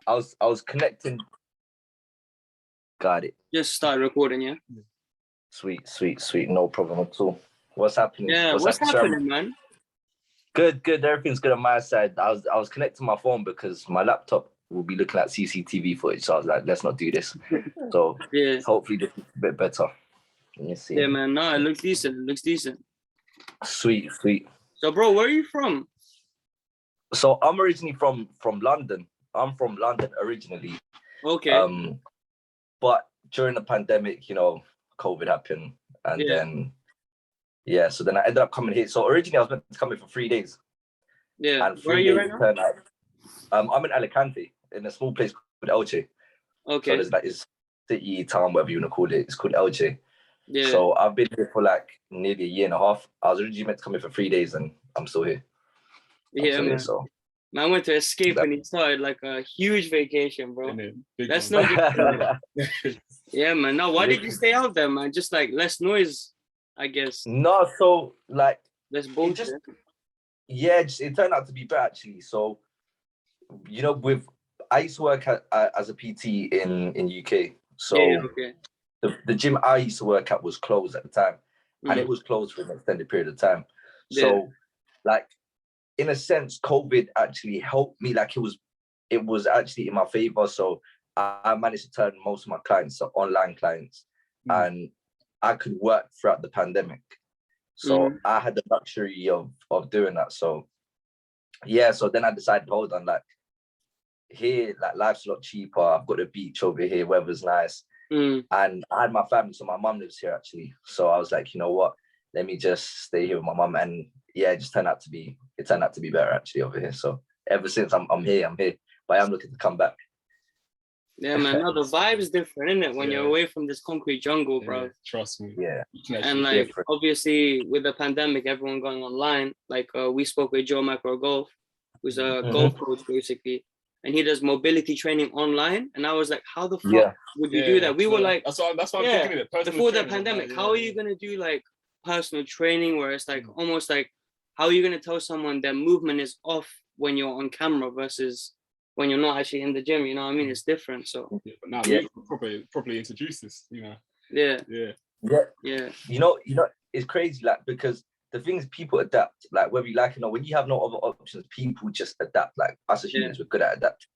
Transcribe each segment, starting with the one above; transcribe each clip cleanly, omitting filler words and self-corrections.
I was connecting. Got it. Just start recording, yeah? Sweet. No problem at all. What's happening? Yeah, what's happening, man? Good. Everything's good on my side. I was connecting my phone because my laptop will be looking at CCTV footage. So I was like, let's not do this. So Yeah. hopefully this is a bit better. Let me see. Yeah, man. No, it looks decent. Sweet. So, bro, where are you from? So I'm originally from London. I'm from London originally. Okay. But during the pandemic, COVID happened, and then so then I ended up coming here. So originally I was meant to come here for 3 days. Yeah. And 3 days turned out. I'm in Alicante, in a small place called Elche. Okay. So there's like this city, town, whatever you want to call it. It's called Elche. Yeah. So I've been here for like nearly a year and a half. I was originally meant to come here for 3 days, and I'm still here. Man. Man went to escape and he started like a huge vacation, bro. That's no good. Yeah, man. No, why did you stay out there, man? Just like less noise, I guess. No, so like less bullshit. It turned out to be better actually. So, I used to work as a PT in UK. So the gym I used to work at was closed at the time, and it was closed for an extended period of time. So, like, in a sense, COVID actually helped me. Like, it was actually in my favor. So I managed to turn most of my clients to online clients, and I could work throughout the pandemic. So I had the luxury of doing that. So so then I decided, hold on, like, here, like, life's a lot cheaper. I've got a beach over here, weather's nice. And I had my family, so my mum lives here actually. So I was like, you know what? Let me just stay here with my mum. And it just turned out to be better actually over here. So ever since I'm here, but I'm looking to come back. Yeah, man. No, the vibe is different, isn't it? When you're away from this concrete jungle, bro. Trust me. Yeah. And like, obviously, with the pandemic, everyone going online. Like, we spoke with Joe Macro Golf, who's a golf coach basically, and he does mobility training online. And I was like, how the fuck would you do that? We were like, that's what I'm thinking of it. Before the pandemic, how are you gonna do like personal training where it's like almost like, how are you gonna tell someone their movement is off when you're on camera versus when you're not actually in the gym? You know what I mean? It's different. So but now we properly introduce this, Yeah. You know, it's crazy, like, because the thing is, people adapt. Like, whether you like it or not, when you have no other options, people just adapt. Like, us as humans, we're good at adapting.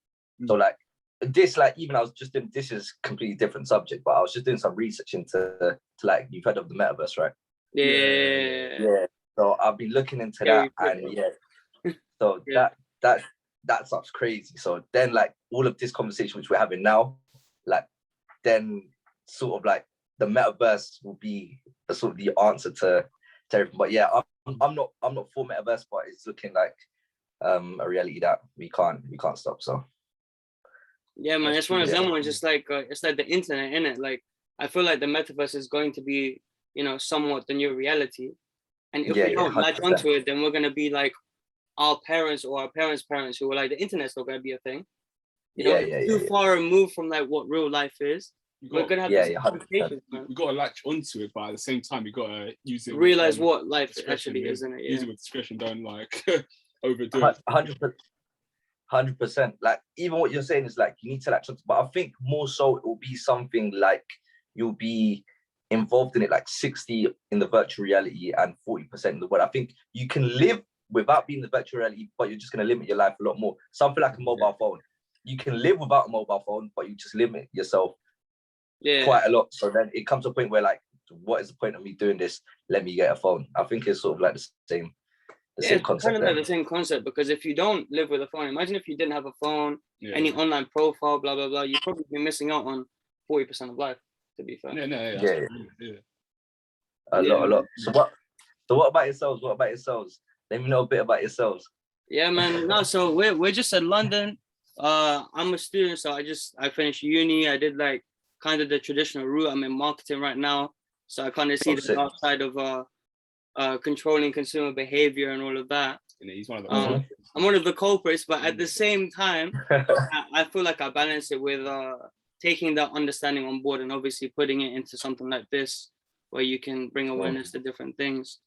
So like this, like, even I was just doing, this is completely different subject, but I was just doing some research into like, you've heard of the metaverse, right? Yeah. So I've been looking into that, and so that stuff's crazy. So then, like, all of this conversation which we're having now, like, then sort of like the metaverse will be the sort of the answer to everything. But I'm not for metaverse, but it's looking like a reality that we can't stop. So man, it's one of them ones. Just like it's like the internet, innit? Like, I feel like the metaverse is going to be, somewhat the new reality. And if we don't latch onto it, then we're gonna be like our parents or our parents' parents, who were like, the internet's not gonna be a thing. Too far removed from like what real life is. We're gonna have these conversations, man. We gotta latch onto it, but at the same time, we gotta use it. Realize what life actually is, isn't it? Use it with discretion. Don't like overdo it. 100%. Like, even what you're saying is like, you need to latch onto. But I think more so it will be something like, you'll be involved in it like 60 in the virtual reality and 40% in the world. I think you can live without being in the virtual reality, but you're just going to limit your life a lot more. Something like a mobile phone. You can live without a mobile phone, but you just limit yourself quite a lot. So then it comes to a point where, like, what is the point of me doing this? Let me get a phone. I think it's sort of like the same concept. Kind of like the same concept, because if you don't live with a phone, imagine if you didn't have a phone, any online profile, blah, blah, blah, you'd probably be missing out on 40% of life, to be fair. A lot. So what about yourselves? Let me know a bit about yourselves. Yeah, man. No, so we're just in London. I'm a student, so I finished uni. I did like kind of the traditional route. I'm in marketing right now, so I kind of see the dark side of controlling consumer behavior and all of that. He's one of the I'm one of the culprits, but at the same time, I feel like I balance it with taking that understanding on board and obviously putting it into something like this, where you can bring awareness to different things.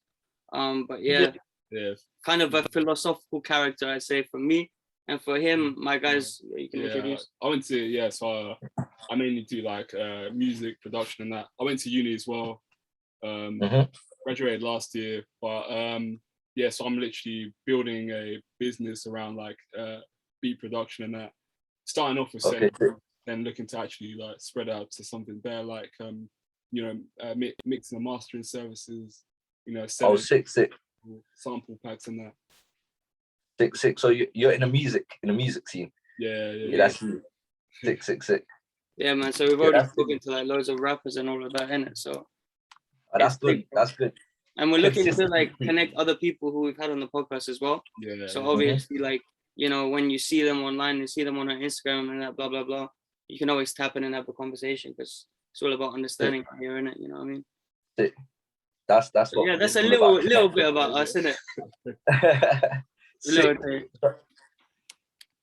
But kind of a philosophical character, I'd say, for me. And for him, my guys, you can introduce. I went to, so I mainly do like music production and that. I went to uni as well. Graduated last year, but so I'm literally building a business around like beat production and that. Starting off with then looking to actually like spread out to something better, like mixing and mastering services, selling sick sample packs and that. Sick. So you're in the music scene. Yeah. That's sick. Yeah, man. So we've already spoken to like loads of rappers and all of that in it. So that's good. That's good. And we're looking to like connect other people who we've had on the podcast as well. Yeah. So obviously, like, when you see them online and see them on Instagram and that blah blah blah, you can always tap in and have a conversation because it's all about understanding here, innit? You know what I mean? That's what. Yeah, that's a little bit about us, isn't it?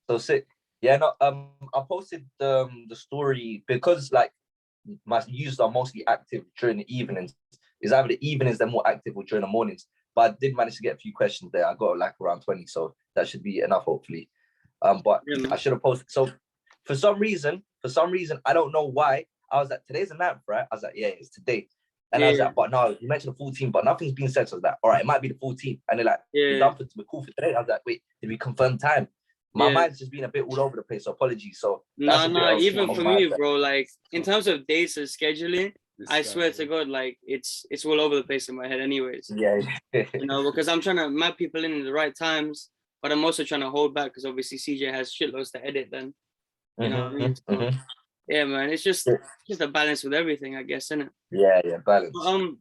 So sick. Yeah, no. I posted the story because like my users are mostly active during the evenings. It's either the evenings they're more active or during the mornings. But I did manage to get a few questions there. I got like around 20, so that should be enough, hopefully. But I should have posted. So for some reason, I don't know why. I was like, today's the 9th, right? I was like, yeah, it's today. And I was like, but no, you mentioned the 14th, but nothing's been said. So I was like, all right, it might be the 14th. And they're like, we're done for cool for today. I was like, wait, did we confirm time? My mind's just been a bit all over the place, so apologies. So no, even for me, bro, like in terms of dates and scheduling, I swear to God, like it's all over the place in my head anyways. Yeah. Because I'm trying to map people in the right times, but I'm also trying to hold back because obviously CJ has shitloads to edit then. You know what I mean? So, yeah, man, it's just a balance with everything, I guess, isn't it? Yeah, balance.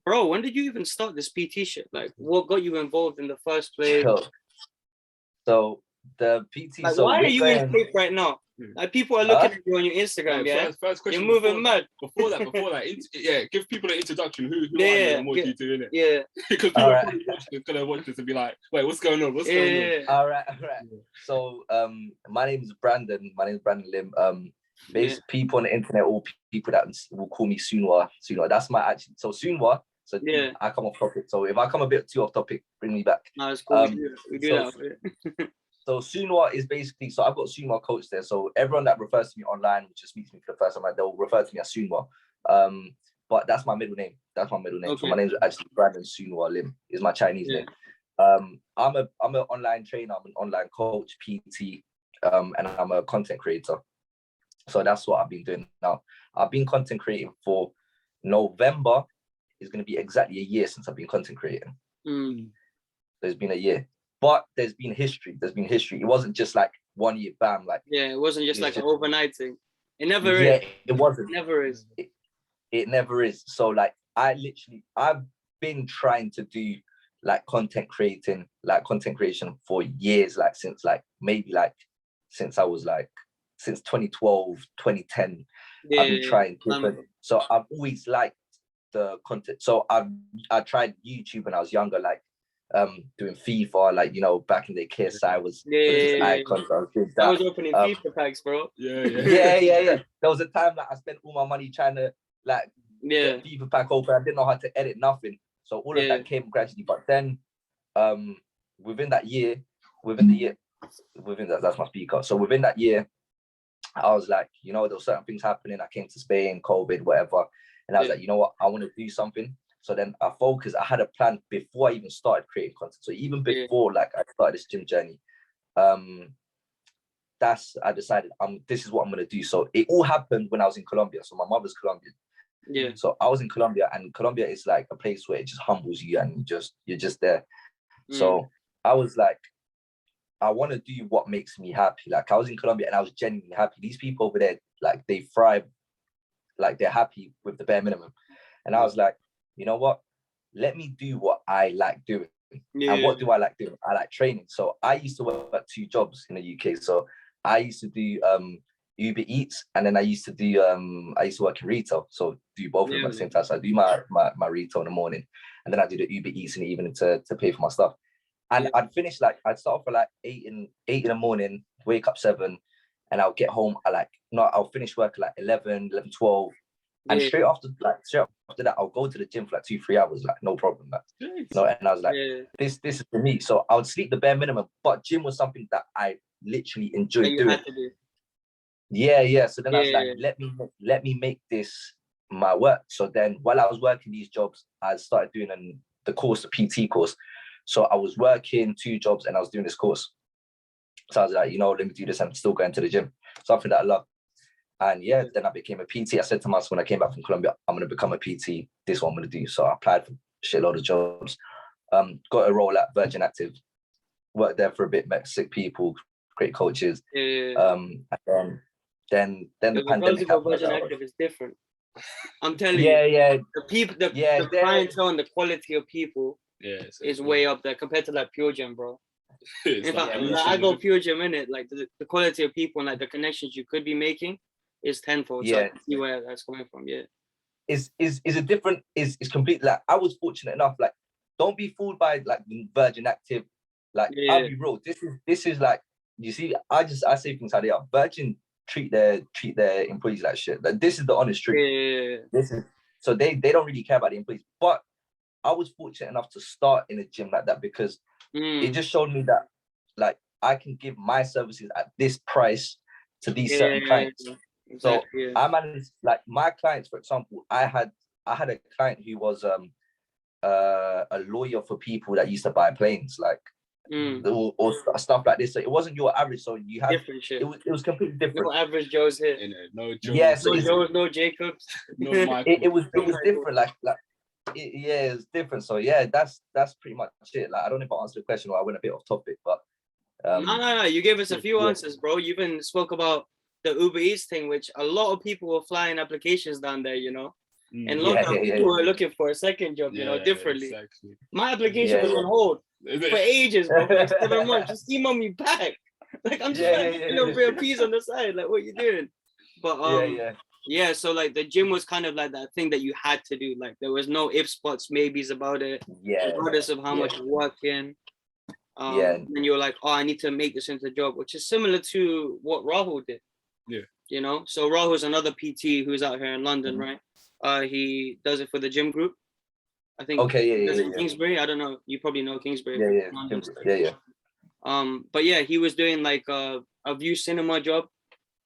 Bro, when did you even start this PT shit? Like, what got you involved in the first place? So the PT. Like, why are you in tape right now? Like, people are looking at you on your Instagram, First question. You're moving mad. Before that, give people an introduction. Who are you and what do you do in it? Yeah. Because people are gonna watch this and be like, wait, what's going on? What's going on? All right. So my name is Brandon. My name is Brandon Lim. Basically, people on the internet, all people that will call me Sunwa. That's my actual. So Sunwa. So I come off topic. So if I come a bit too off topic, bring me back. No, it's cool. We do that. So Sunwa is basically, so I've got Sunwa coach there. So everyone that refers to me online, which just meets me for the first time, they'll refer to me as Sunwa. But that's my middle name. Okay. So my name's actually Brandon Sunwa Lim is my Chinese name. I'm an online trainer, I'm an online coach, PT, and I'm a content creator. So that's what I've been doing now. I've been content creating for November. Is going to be exactly a year since I've been content creating. There's been a year. But there's been history. It wasn't just like 1 year, bam. Like it wasn't just like an overnight thing. It never is. Yeah, it wasn't. It never is. It never is. So like I've been trying to do like content creation for years, like since I was like since 2012, 2010. I've been trying to. So I've always liked the content. So I tried YouTube when I was younger, like doing FIFA, like back in the KSI was icons. I was opening FIFA packs, bro. Yeah. There was a time that I spent all my money trying to like get FIFA pack open. I didn't know how to edit nothing, so all of that came gradually. But then, within that year, that's my speaker. So within that year, I was like, there were certain things happening. I came to Spain, COVID, whatever, and I was like, you know what, I want to do something. So then I focused. I had a plan before I even started creating content. So even before like I started this gym journey, I decided this is what I'm gonna do. So it all happened when I was in Colombia. So my mother's Colombian. Yeah. So I was in Colombia, and Colombia is like a place where it just humbles you, and you're just there. So I was like, I want to do what makes me happy. Like I was in Colombia and I was genuinely happy. These people over there, like they thrive, like they're happy with the bare minimum. And I was like, you know what? Let me do what I like doing. And what do I like doing? I like training. So I used to work 2 jobs in the UK. So I used to do Uber Eats, and then I used to work in retail. So do both of them at the same time. So I do my retail in the morning, and then I do the Uber Eats in the evening to pay for my stuff. And I'd finish I'd start off at like 8 in the morning, wake up 7, and I'll get home I'll finish work at like 11, 12. And straight after that, I'll go to the gym for like 2-3 hours, like no problem. Like, and I was like, this is for me. So I would sleep the bare minimum, but gym was something that I literally enjoyed you doing. had to do. Yeah. So then I was like, let me make this my work. So then while I was working these jobs, I started doing the PT course. So I was working 2 jobs and I was doing this course. So I was like, let me do this. I'm still going to the gym, something that I love. And then I became a PT. I said to myself when I came back from Colombia, I'm going to become a PT. This is what I'm going to do. So I applied for a shitload of jobs. Got a role at Virgin Active. Worked there for a bit, met sick people, great coaches. And then the pandemic happened. Virgin Active is different. I'm telling you. The people, the clientele and the quality of people is way up there compared to like Pure Gym, bro. In fact, I go Pure Gym in it, like the quality of people and like the connections you could be making is tenfold. So I can see where that's coming from. Is a different, is completely, like, I was fortunate enough, like, don't be fooled by like Virgin Active. Like, I'll be real, this is like, you see, I say things how they are. Virgin treat their employees like shit. Like, this is the honest truth. This is, so they don't really care about the employees. But I was fortunate enough to start in a gym like that because it just showed me that, like, I can give my services at this price to these certain clients. Exactly, so I managed, like, my clients, for example, I had a client who was a lawyer for people that used to buy planes, like, or stuff like this. So it wasn't your average. So you had different shit. It was completely different. No average Joe's here. No Joe. Yeah, so no Joe's, no Jacobs. No Michael. It was different. Like it was different. So that's pretty much it. Like, I don't know if I answered the question or I went a bit off topic, but no. You gave us a few answers, bro. You even spoke about the Uber Eats thing, which a lot of people were flying applications down there, and lockdown people were looking for a second job, differently. Exactly. My application was on hold for ages, bro, for like 7 months. Just email me back. Like, I'm just trying to get real peas on the side. Like, what you doing? But so like the gym was kind of like that thing that you had to do. Like, there was no ifs, buts, maybes about it. Regardless of how much you're working. And you were like, oh, I need to make this into a job, which is similar to what Rahul did. So Rahul's another PT who's out here in London, right? He does it for the gym group, I think. Kingsbury, I don't know, you probably know Kingsbury. But he was doing like a View Cinema job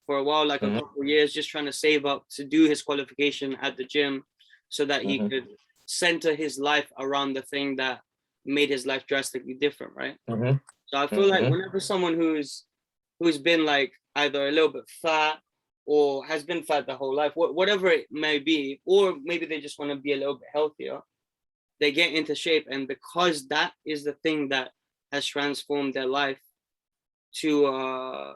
for a while, like a couple of years, just trying to save up to do his qualification at the gym so that he could center his life around the thing that made his life drastically different, right? So I feel like whenever someone who's been like either a little bit fat or has been fat the whole life, whatever it may be, or maybe they just want to be a little bit healthier, they get into shape. And because that is the thing that has transformed their life to a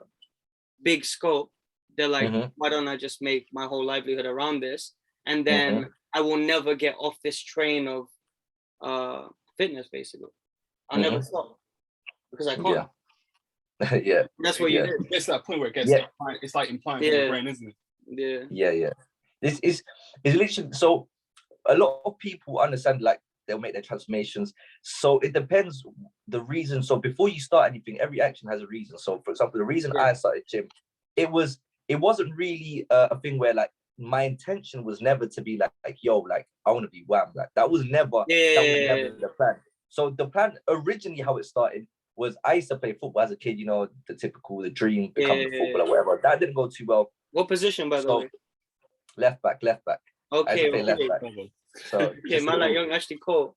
big scope, they're like, why don't I just make my whole livelihood around this? And then I will never get off this train of fitness, basically. I'll never stop because I can't. That's what you did. It gets to that point where it gets it's like implying for your brain, isn't it? Yeah. This is literally, so a lot of people understand, like, they'll make their transformations. So it depends the reason. So before you start anything, every action has a reason. So for example, the reason I started gym, it wasn't really a thing where, like, my intention was never to be like yo, like, I want to be wham. Like, that was never the plan. So the plan originally, how it started, was I used to play football as a kid, the dream, becoming a footballer, whatever. That didn't go too well. What position, by the way? Left back. Okay. Left back. So man, like young Ashley Cole.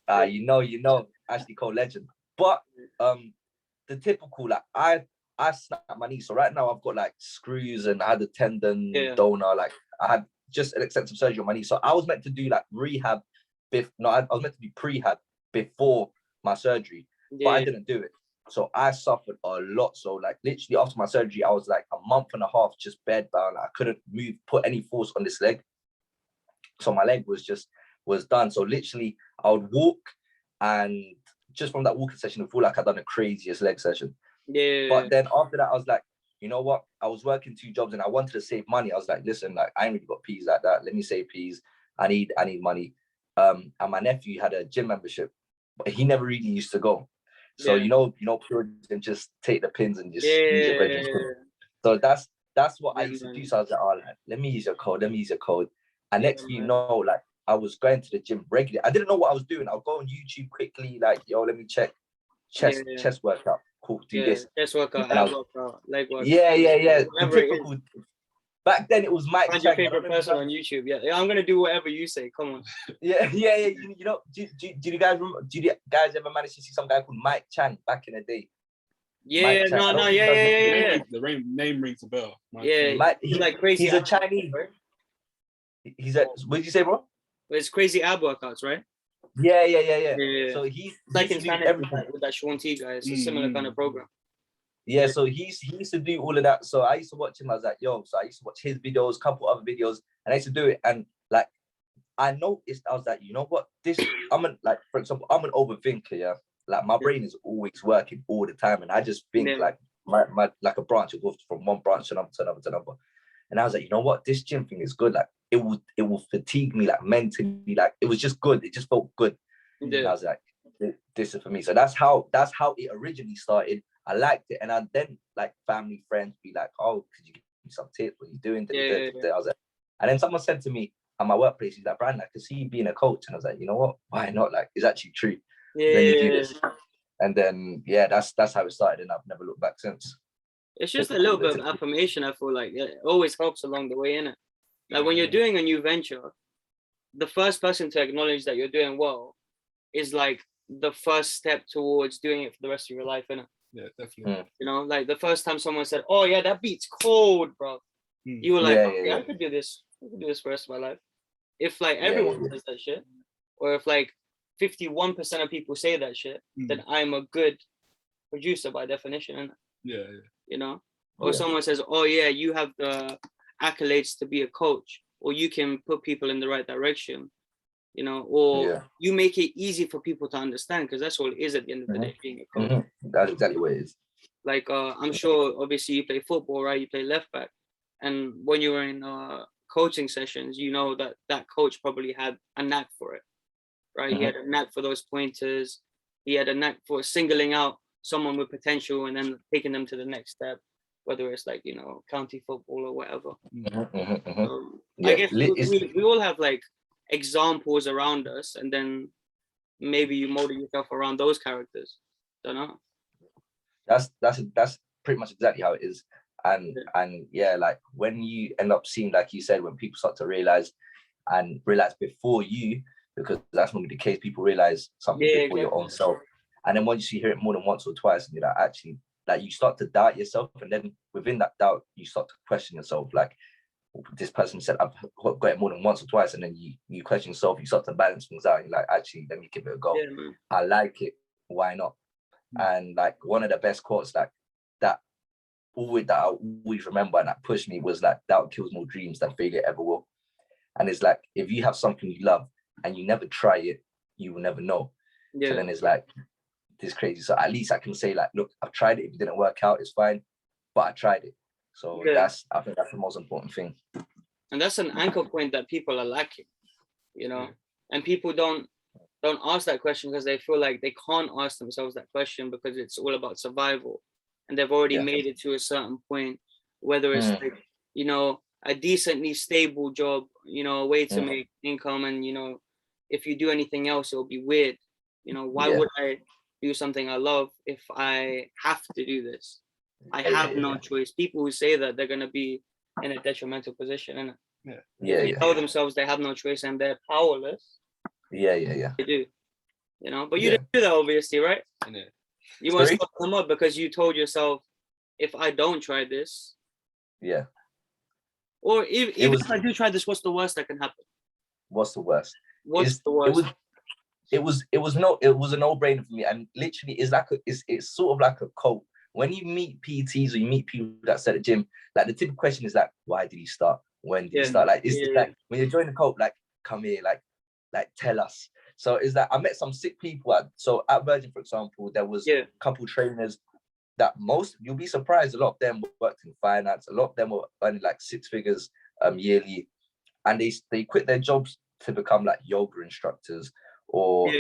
You know, Ashley Cole, legend. But the typical, like, I snapped my knee. So right now I've got like screws and I had a tendon donor. Like, I had just an extensive surgery on my knee. So I was meant to do like rehab. I was meant to do prehab before my surgery. But I didn't do it. So I suffered a lot. So like literally after my surgery, I was like a month and a half just bedbound. I couldn't move, put any force on this leg. So my leg was done. So literally I would walk, and just from that walking session, I feel like I'd done the craziest leg session. But then after that, I was like, you know what? I was working 2 jobs and I wanted to save money. I was like, listen, like, I ain't really got peas like that. Let me save peas. I need money. And my nephew had a gym membership, but he never really used to go. So pure and just take the pins and just use your register. So that's what I used to do. So I was like, oh, like, let me use your code. And next thing you know, like, I was going to the gym regularly. I didn't know what I was doing. I'll go on YouTube quickly, like, yo, let me check chest workout. Cool, do this. Chest workout, ab workout, leg workout. Yeah. Whatever the typical. Back then it was Mike. Find your favorite person on YouTube. Yeah, I'm gonna do whatever you say. Come on. Yeah. You know, do you guys remember? Do you guys ever manage to see some guy called Mike Chan back in the day? Yeah. The name rings a bell. He's like crazy. He's a Chinese. Right? He's a. What did you say, bro? It's crazy ab workouts, right? Yeah. So he's like in everything with that Sean T guy. It's a similar kind of program. Yeah, so he used to do all of that. So I used to watch him. I was like, yo. So I used to watch his videos, couple other videos, and I used to do it. And like, I noticed, I was like, you know what? For example, I'm an overthinker. Yeah, like my brain is always working all the time, and I just think like my like a branch. It goes from one branch to another. And I was like, you know what? This gym thing is good. Like, it will fatigue me like mentally. Like, it was just good. It just felt good. Yeah. And I was like, this is for me. So that's how it originally started. I liked it, and I then like family, friends be like, "Oh, could you give me some tips? What are you doing?" I was like, and then someone said to me at my workplace, "He's like, Brandon, I could see you being a coach," and I was like, "You know what? Why not? Like, it's actually true." Then you do this, and then that's how it started, and I've never looked back since. It's just a little bit of affirmation. I feel like it always helps along the way, innit? Like when you're doing a new venture, the first person to acknowledge that you're doing well is like the first step towards doing it for the rest of your life, innit? Yeah, definitely. You know, like the first time someone said, "Oh yeah, that beat's cold, bro," you were like, "Okay, I could do this. I could do this for the rest of my life." If like everyone says that shit, or if like 51% of people say that shit, then I'm a good producer by definition, innit? Yeah. You know, or someone says, "Oh yeah, you have the accolades to be a coach, or you can put people in the right direction," you know, or you make it easy for people to understand, because that's all it is at the end of the day, being a coach. That's exactly what it is. Like I'm sure obviously you play football, right? You play left back, and when you were in coaching sessions, you know that coach probably had a knack for it, right? He had a knack for those pointers. He had a knack for singling out someone with potential and then taking them to the next step, whether it's like, you know, county football or whatever. I guess we all have like examples around us, and then maybe you model yourself around those characters. Don't know. That's pretty much exactly how it is. And like when you end up seeing, like you said, when people start to realize before you, because that's normally the case, people realize something before your own self. And then once you hear it more than once or twice, and you're like, actually, like you start to doubt yourself, and then within that doubt, you start to question yourself. Like, this person said, I've got it more than once or twice, and then you question yourself. You start to balance things out. And you're like, actually, let me give it a go. I like it. Why not? And like one of the best quotes that I always remember and that pushed me was like, doubt kills more dreams than failure ever will. And it's like, if you have something you love and you never try it, you will never know. So then it's like, this crazy. So at least I can say like, look, I've tried it. If it didn't work out, it's fine, but I tried it. So I think that's the most important thing. And that's an anchor point that people are lacking, you know, and people don't ask that question because they feel like they can't ask themselves that question because it's all about survival, and they've already made it to a certain point, whether it's like, you know, a decently stable job, you know, a way to make income, and, you know, if you do anything else, it'll be weird. You know, why would I do something I love if I have to do this? I have no choice. People who say that, they're going to be in a detrimental position, innit? They tell themselves they have no choice and they're powerless. They do, you know, but you didn't do that, obviously, right? You must fuck them up because you told yourself, if I don't try this, or even if I do try this, what's the worst that can happen? What's the worst? What's the worst? It was a no-brainer for me, and literally it's sort of like a cult. When you meet PTs or you meet people that start at the gym, like the typical question is like, why did he start? When did he start? Like like when you're joining the cult, like, come here, like tell us. So it's like I met some sick people at Virgin, for example. There was a couple trainers that you'll be surprised, a lot of them worked in finance, a lot of them were earning like 6 figures yearly, and they quit their jobs to become like yoga instructors or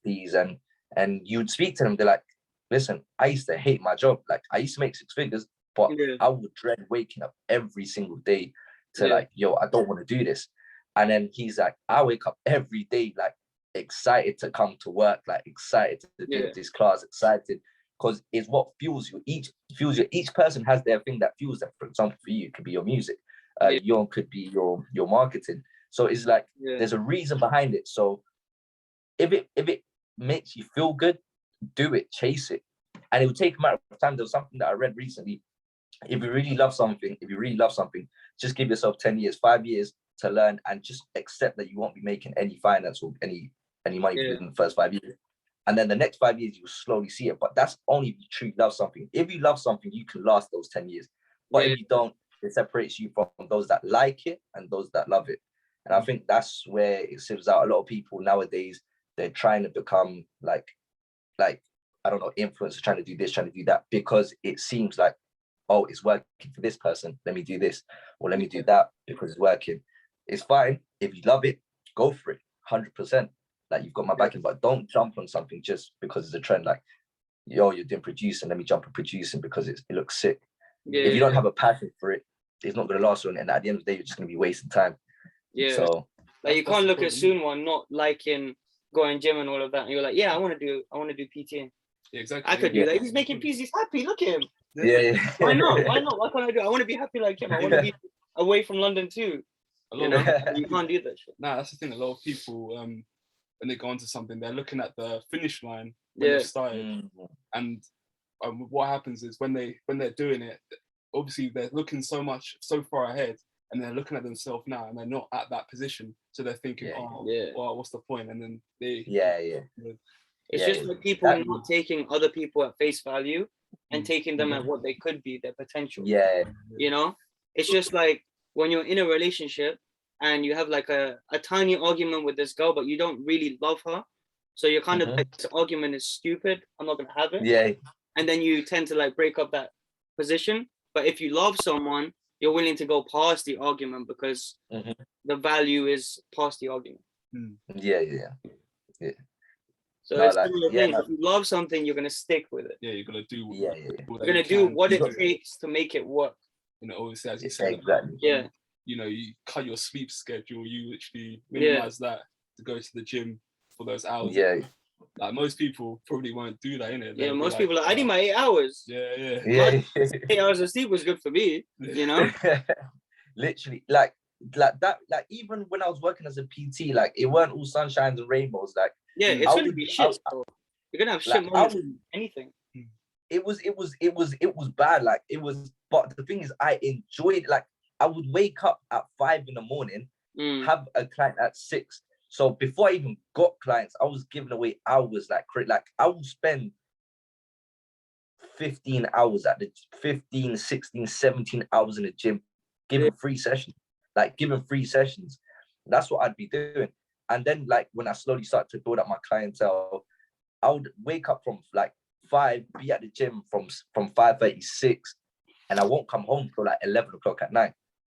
these, and you'd speak to them, they're like, listen, I used to hate my job. Like, I used to make 6 figures, but I would dread waking up every single day to like, yo, I don't want to do this. And then he's like, I wake up every day like excited to come to work, like excited to do this class, excited, because it's what fuels you. Each person has their thing that fuels them. For example, for you, it could be your music. Yours could be your marketing. So it's like there's a reason behind it. So if it makes you feel good, do it, chase it. And it will take a matter of time. There was something that I read recently. If you really love something, just give yourself 10 years, 5 years to learn, and just accept that you won't be making any finance or any money within the first 5 years. And then the next 5 years, you'll slowly see it. But that's only if you truly love something. If you love something, you can last those 10 years. But if you don't, it separates you from those that like it and those that love it. And I think that's where it sieves out a lot of people nowadays. They're trying to become like I don't know, influencers, trying to do this, trying to do that, because it seems like, oh, it's working for this person, let me do this, or let me do that because it's working. It's fine. If you love it, go for it, 100%. Like, you've got my backing, but don't jump on something just because it's a trend. Like, yo, you're doing producing, let me jump on producing because it looks sick. If you don't have a passion for it, it's not going to last long. And at the end of the day, you're just going to be wasting time. So, like, you can't look at Soon not liking going gym and all of that. And you're like, yeah, I want to do PT. Yeah, exactly. I could do that. He's making peace. He's happy. Look at him. Yeah. Why not? Why not? Why can't I do it? I want to be happy like him. I want to be away from London too. You can't do that shit. Nah, that's the thing. A lot of people, when they go onto something, they're looking at the finish line when they've started. And what happens is when they're doing it, obviously they're looking so far ahead, and they're looking at themselves now, and they're not at that position. So they're thinking, well, what's the point? And then they It's just like people not taking other people at face value and taking them at what they could be, their potential. You know, it's just like when you're in a relationship and you have like a tiny argument with this girl, but you don't really love her. So you're kind of like, this argument is stupid, I'm not going to have it. And then you tend to like break up that position. But if you love someone, you're willing to go past the argument because the value is past the argument. So it's similar things. If you love something, you're gonna stick with it. Yeah, you're gonna do. You're gonna do what it takes to make it work. You know, obviously, as you said, you know, you cut your sleep schedule. You literally minimize that to go to the gym for those hours. Like, most people probably won't do that, innit? Yeah, most people are like, I need my 8 hours. 8 hours of sleep was good for me. You know, literally, like that. Like, even when I was working as a PT, like, it weren't all sunshines and rainbows. Like, it's gonna be shit. You're gonna have shit moments. Anything. It was bad. Like, it was. But the thing is, I enjoyed. Like, I would wake up at 5 a.m, have a client at 6. So before I even got clients, I was giving away hours. Like I would spend 15 hours at the 15, 16, 17 hours in the gym, giving free sessions. That's what I'd be doing. And then, like, when I slowly started to build up my clientele, I would wake up from like 5, be at the gym from 5:36, and I won't come home till like 11 o'clock at night.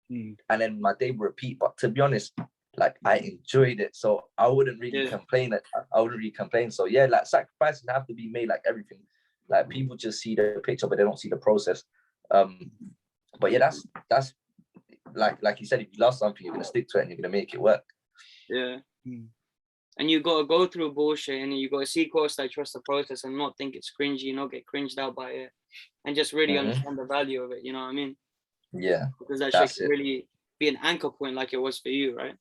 And then my day would repeat. But to be honest, like, I enjoyed it, so I wouldn't really complain. So like, sacrifices have to be made, like everything. Like, people just see the picture, but they don't see the process. But yeah, that's like you said, if you love something, you're gonna stick to it and you're gonna make it work. And you gotta go through bullshit, and you gotta see course that trust the process and not think it's cringy, not get cringed out by it, and just really understand the value of it. You know what I mean? Because that shit can really be an anchor point, like it was for you, right?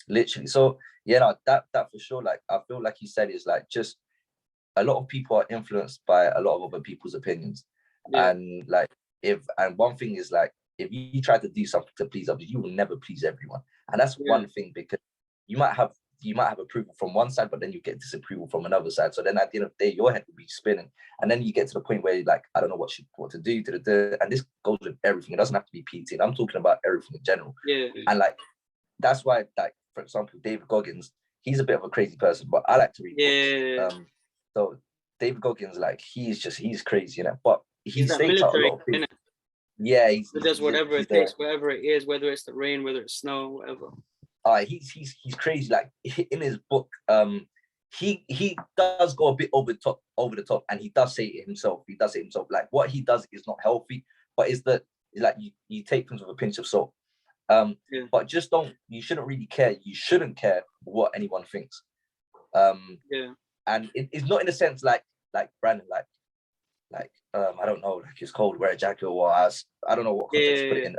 Literally. So that for sure. Like, I feel like you said, is like, just a lot of people are influenced by a lot of other people's opinions, and like, one thing is, like, if you try to do something to please others, you will never please everyone. And that's one thing, because you might have approval from one side, but then you get disapproval from another side. So then at the end of the day, your head will be spinning. And then you get to the point where you're like, I don't know what to do. And this goes with everything. It doesn't have to be PT. I'm talking about everything in general. And like, that's why, like, for example, David Goggins, he's a bit of a crazy person, but I like to read books. So David Goggins, like, he's crazy, you know, but he states out a lot of things. He does whatever it takes, wherever it is, whether it's the rain, whether it's snow, whatever. He's crazy. Like, in his book, he does go a bit over the top, and he does say it himself. Like, what he does is not healthy, but it's like, you take things with a pinch of salt. But just you shouldn't really care. You shouldn't care what anyone thinks. And it's not in a sense like Brandon, like I don't know, like it's cold, wear a jacket, or I don't know what context to put it in.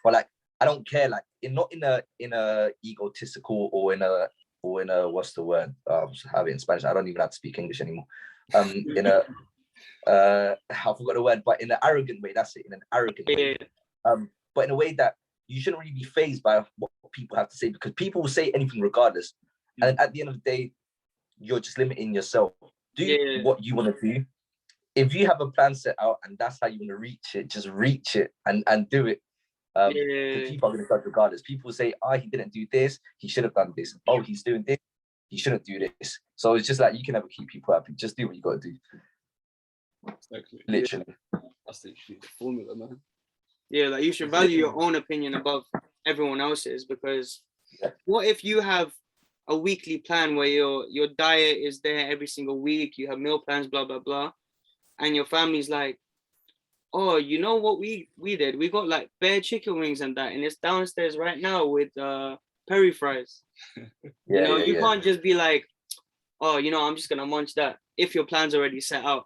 But like I don't care, like not in a egotistical or in a what's the word? Have it in Spanish. I don't even have to speak English anymore. In a I forgot the word, but in an arrogant way. That's it, in an arrogant way. But in a way that you shouldn't really be fazed by what people have to say, because people will say anything regardless. And at the end of the day, you're just limiting yourself. Do what you want to do. If you have a plan set out and that's how you want to reach it, just reach it and do it. The people are going to judge regardless. People say, he didn't do this, he should have done this. Oh, he's doing this, he shouldn't do this. So it's just like, you can never keep people happy. Just do what you got to do. Exactly. Literally. That's literally the formula, man. Yeah, like you should value your own opinion above everyone else's, because what if you have a weekly plan where your diet is there every single week, you have meal plans, blah, blah, blah, and your family's like, oh, you know what we did? We got like bare chicken wings and that, and it's downstairs right now with peri fries. You can't just be like, oh, I'm just gonna munch that if your plan's already set out.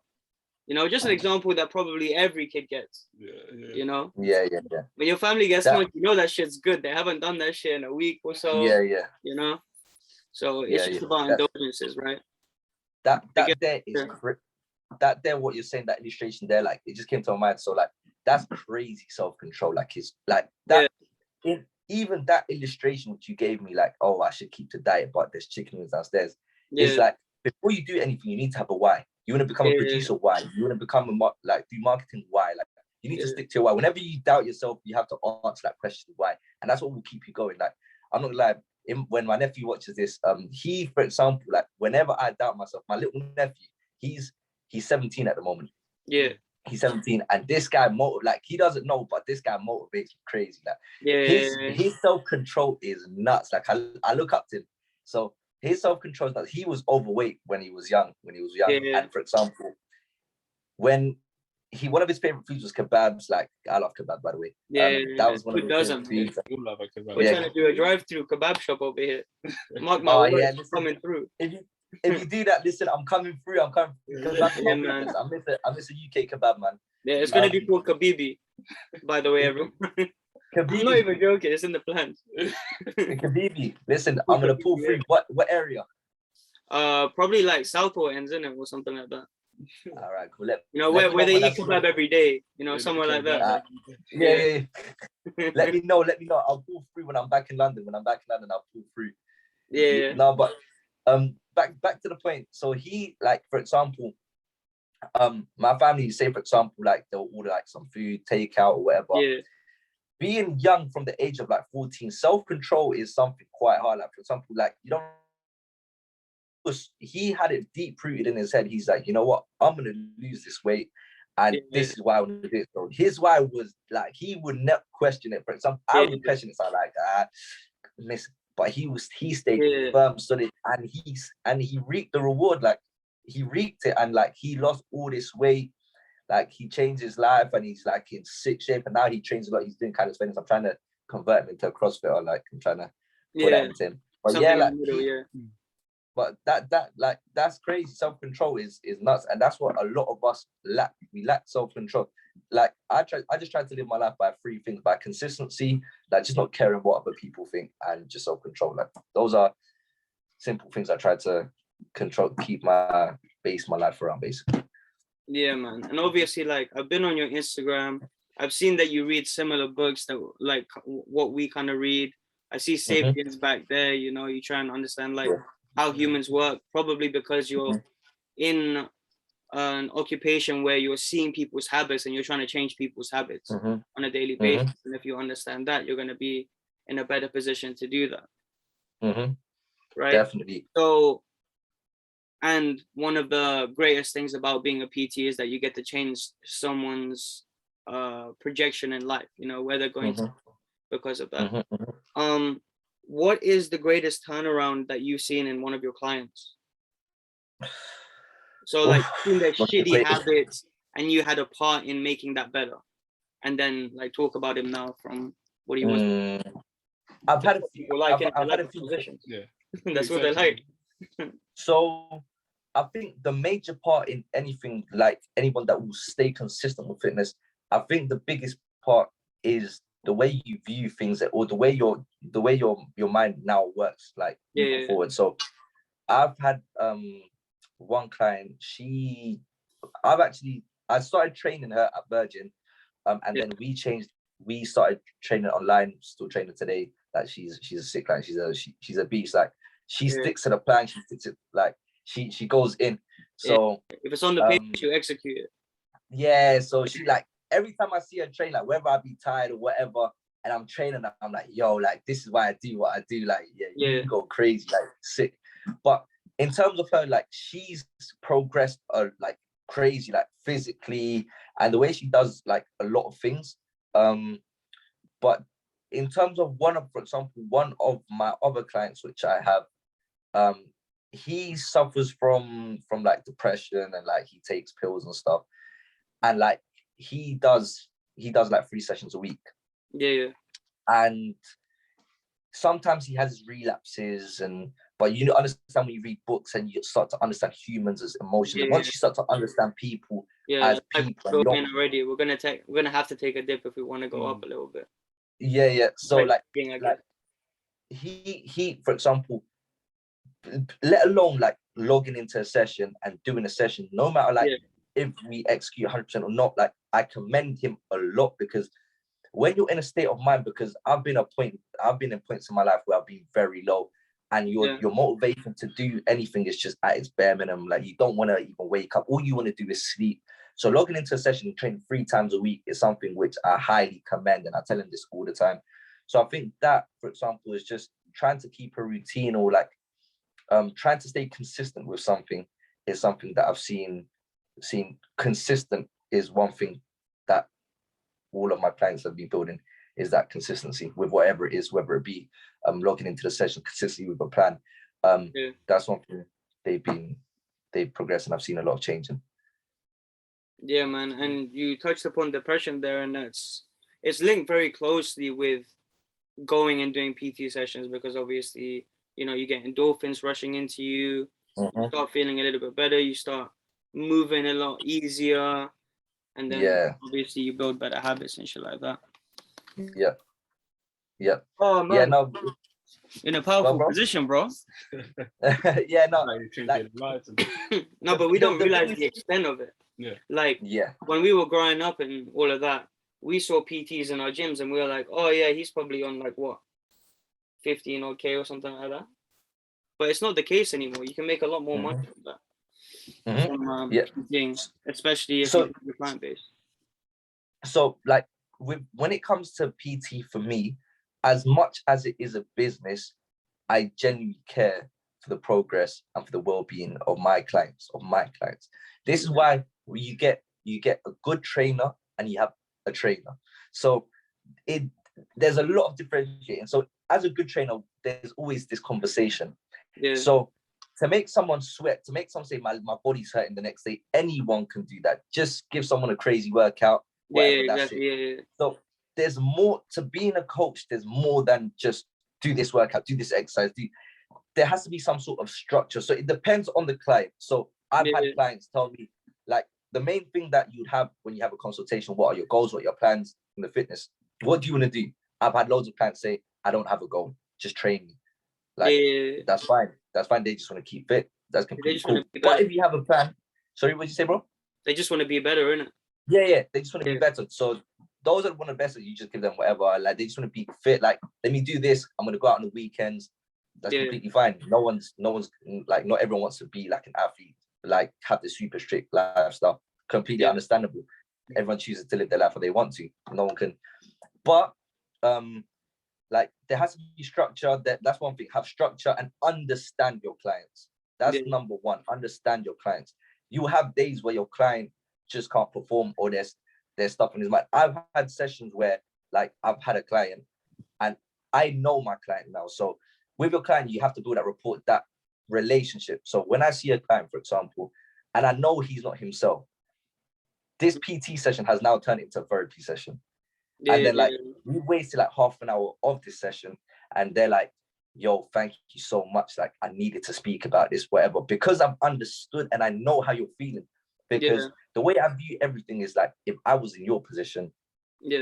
Just an example that probably every kid gets. Yeah. When your family gets much, that shit's good. They haven't done that shit in a week or so. So it's just about indulgences, right? That there, what you're saying, that illustration there, like it just came to my mind. So like that's crazy self-control. Like it's like that. Even that illustration which you gave me, like, oh, I should keep the diet, but there's chicken wings downstairs. It's like, before you do anything, you need to have a why. You want to become a producer, why? You want to become do marketing, why? Like you need to stick to your why. Whenever you doubt yourself, you have to answer that question, why? And that's what will keep you going. Like I'm not gonna lie. When my nephew watches this, he, for example, like whenever I doubt myself, my little nephew, he's 17 at the moment. He's 17, and this guy he doesn't know, but this guy motivates me crazy. Like his self-control is nuts. Like I look up to him. So his self-control is nuts. He was overweight when he was young. And for example, when one of his favorite foods was kebabs. Like I love kebab, by the way. That was one of his favorite foods. We're trying to do a drive-through kebab shop over here. Mark my words, coming through. If you do that, listen, I'm coming through. Man. I miss a UK kebab, man. Yeah, it's gonna be called Kabibi, by the way, everyone. I'm not even joking. It's in the plans. Kabibi. Listen, I'm gonna pull through. What area? Probably like South or ends in it or something like that. All right, cool. Where they eat kebab every day. Somewhere like that. Yeah. Let me know. I'll pull through when I'm back in London. I'll pull through. Yeah. No, but back to the point. So he, like, for example, my family, say for example, like they'll order like some food, takeout or whatever. Being young from the age of like 14, self-control is something quite hard. Like for example, like he had it deep rooted in his head. He's like, you know what, I'm gonna lose this weight, and this is why I want to do it. So his why was like, he would never question it. For example, I would question it. So I'm like, listen. But he stayed firm, solid, and he reaped the reward. Like he reaped it, and like he lost all this weight. Like he changed his life, and he's like in sick shape. And now he trains a lot. He's doing kind of fitness. I'm trying to convert him into a CrossFit, or like I'm trying to put that into him. But but that's crazy. Self-control is nuts, and that's what a lot of us lack. We lack self-control. Like I just try to live my life by 3 things: by consistency, like just not caring what other people think, and just self-control. Like those are simple things I try to control, keep my life around, basically. Yeah, man. And obviously, like I've been on your Instagram. I've seen that you read similar books that like what we kind of read. I see Sapiens back there. You try and understand like how humans work, probably because you're in an occupation where you're seeing people's habits and you're trying to change people's habits on a daily basis. And if you understand that, you're going to be in a better position to do that. Right? Definitely. So, and one of the greatest things about being a PT is that you get to change someone's projection in life, where they're going to because of that. What is the greatest turnaround that you've seen in one of your clients? So like in their shitty habits, and you had a part in making that better, and then like talk about him now from What do you want? I've had a few. People like I've had a few positions. Yeah, that's what they like. So I think the major part in anything, like anyone that will stay consistent with fitness, I think the biggest part is the way you view things, or the way your mind now works, like moving forward. So I've had one client. I started training her at Virgin, and then we started training online. Still training today. Like she's a sick client. She's a beast. Like she sticks to the plan. She sticks it, like she goes in. So if it's on the page, she'll execute it. Yeah. So she, like, every time I see her train, like whether I be tired or whatever, and I'm training, I'm like, yo, like this is why I do what I do. Like, you go crazy, like sick. But in terms of her, like she's progressed like crazy, like physically, and the way she does like a lot of things. But in terms of for example, one of my other clients, which I have, he suffers from like depression, and like he takes pills and stuff, and like he does like 3 sessions a week. And sometimes he has relapses, but you understand when you read books and you start to understand humans as emotions. And once you start to understand people as people, already we're gonna have to take a dip if we want to go up a little bit. So like he for example, let alone like logging into a session and doing a session, no matter like if we execute 100% or not, like I commend him a lot, because when you're in a state of mind, because I've been in points in my life where I've been very low, and your motivation to do anything is just at its bare minimum. Like you don't want to even wake up. All you want to do is sleep. So logging into a session and training 3 times a week is something which I highly commend, and I tell him this all the time. So I think that, for example, is just trying to keep a routine, or like trying to stay consistent with something is something that I've seen consistent is one thing that all of my clients have been building, is that consistency with whatever it is, whether it be logging into the session consistently with a plan. That's one thing they've progressed, and I've seen a lot of change in. Yeah, man. And you touched upon depression there, and it's linked very closely with going and doing PT sessions, because obviously, you get endorphins rushing into you, you start feeling a little bit better, you start moving a lot easier, and then obviously you build better habits and shit like that. Oh man. No, in a powerful position, bro. No, but we don't realize the extent of it. When we were growing up and all of that, we saw PTs in our gyms and we were like, oh yeah, he's probably on like what, 15 or K or something like that. But it's not the case anymore. You can make a lot more money from that. From PTing, especially if you have your client base. So like when it comes to PT, for me, as much as it is a business, I genuinely care for the progress and for the well-being of my clients. This is why you get a good trainer and you have a trainer. So there's a lot of differentiating. So as a good trainer, there's always this conversation. So to make someone sweat, to make someone say my body's hurting the next day, anyone can do that. Just give someone a crazy workout. So there's more to being a coach. There's more than just do this workout, do this exercise. There has to be some sort of structure. So it depends on the client. So I've had clients tell me, like, the main thing that you'd have when you have a consultation, what are your goals, what are your plans in the fitness? What do you want to do? I've had loads of clients say, I don't have a goal, just train me. Like, that's fine. That's fine. They just want to keep fit. That's completely cool. But if you have a plan, sorry, what did you say, bro? They just want to be better, innit? Yeah. They just want to be better. So those that want to better, you just give them whatever. Like, they just want to be fit. Like, let me do this. I'm going to go out on the weekends. That's completely fine. No one's like, not everyone wants to be like an athlete, like have this super strict lifestyle. Completely understandable. Everyone chooses to live their life how they want to. No one can. But like, there has to be structure. That's one thing. Have structure and understand your clients. That's number one. Understand your clients. You have days where your client just can't perform, or there's stuff on his mind. I've had sessions where, like, I've had a client and I know my client now. So with your client, you have to build that rapport, that relationship. So when I see a client, for example, and I know he's not himself, this PT session has now turned into a therapy session. And then like we wasted like half an hour of this session, and they're like, yo, thank you so much. Like, I needed to speak about this, whatever, because I've understood and I know how you're feeling. Because the way I view everything is like, if I was in your position,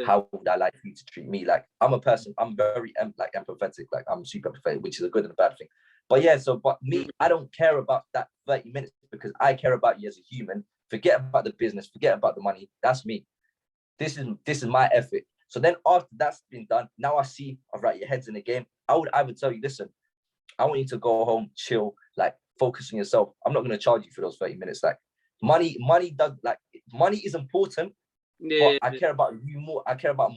how would I like you to treat me? Like, I'm a person, I'm very empathetic, like I'm super empathetic, which is a good and a bad thing. But yeah, so but me, I don't care about that 30 minutes because I care about you as a human. Forget about the business, forget about the money. That's me. This is my effort. So then after that's been done, now I see, all right, your head's in the game. I would tell you, listen, I want you to go home, chill, like focus on yourself. I'm not going to charge you for those 30 minutes. Like money is important, but I care about you more. I care about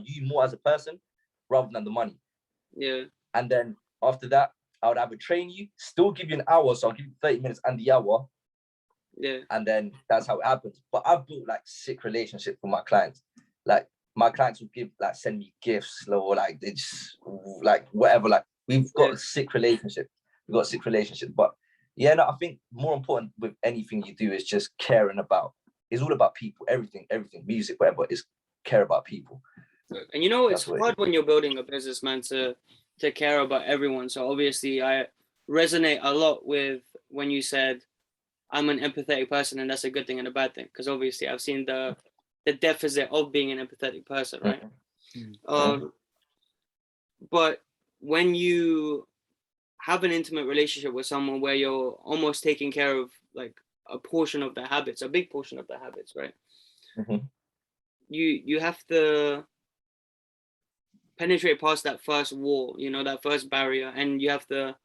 you more as a person rather than the money. Yeah. And then after that, I would either train you, still give you an hour, so I'll give you 30 minutes and the hour. Yeah. And then that's how it happens. But I've built like sick relationships with my clients. Like my clients will send me gifts, or like they just like whatever. Like we've got a sick relationship. We've got a sick relationship. But yeah, no, I think more important with anything you do is just caring about. It's all about people. Everything, music, whatever, is care about people. And you know, it's hard when you're building a business, man, to care about everyone. So obviously, I resonate a lot with when you said I'm an empathetic person, and that's a good thing and a bad thing, because obviously I've seen the deficit of being an empathetic person, right? But when you have an intimate relationship with someone where you're almost taking care of like a portion of their habits, a big portion of their habits, right? You have to penetrate past that first wall, you know, that first barrier, and you have to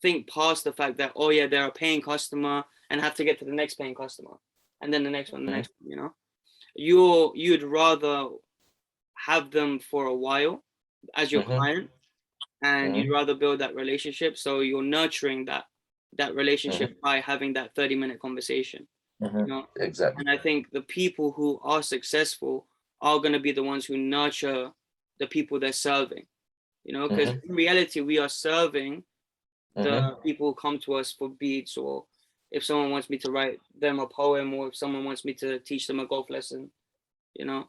think past the fact that, oh yeah, they're a paying customer, and have to get to the next paying customer, and then the next one, the next one, you know. You'd rather have them for a while as your client, and you'd rather build that relationship, so you're nurturing that relationship by having that 30-minute conversation. You know? Exactly. And I think the people who are successful are going to be the ones who nurture the people they're serving, you know, because in reality we are serving the people who come to us for beats, or if someone wants me to write them a poem, or if someone wants me to teach them a golf lesson, you know.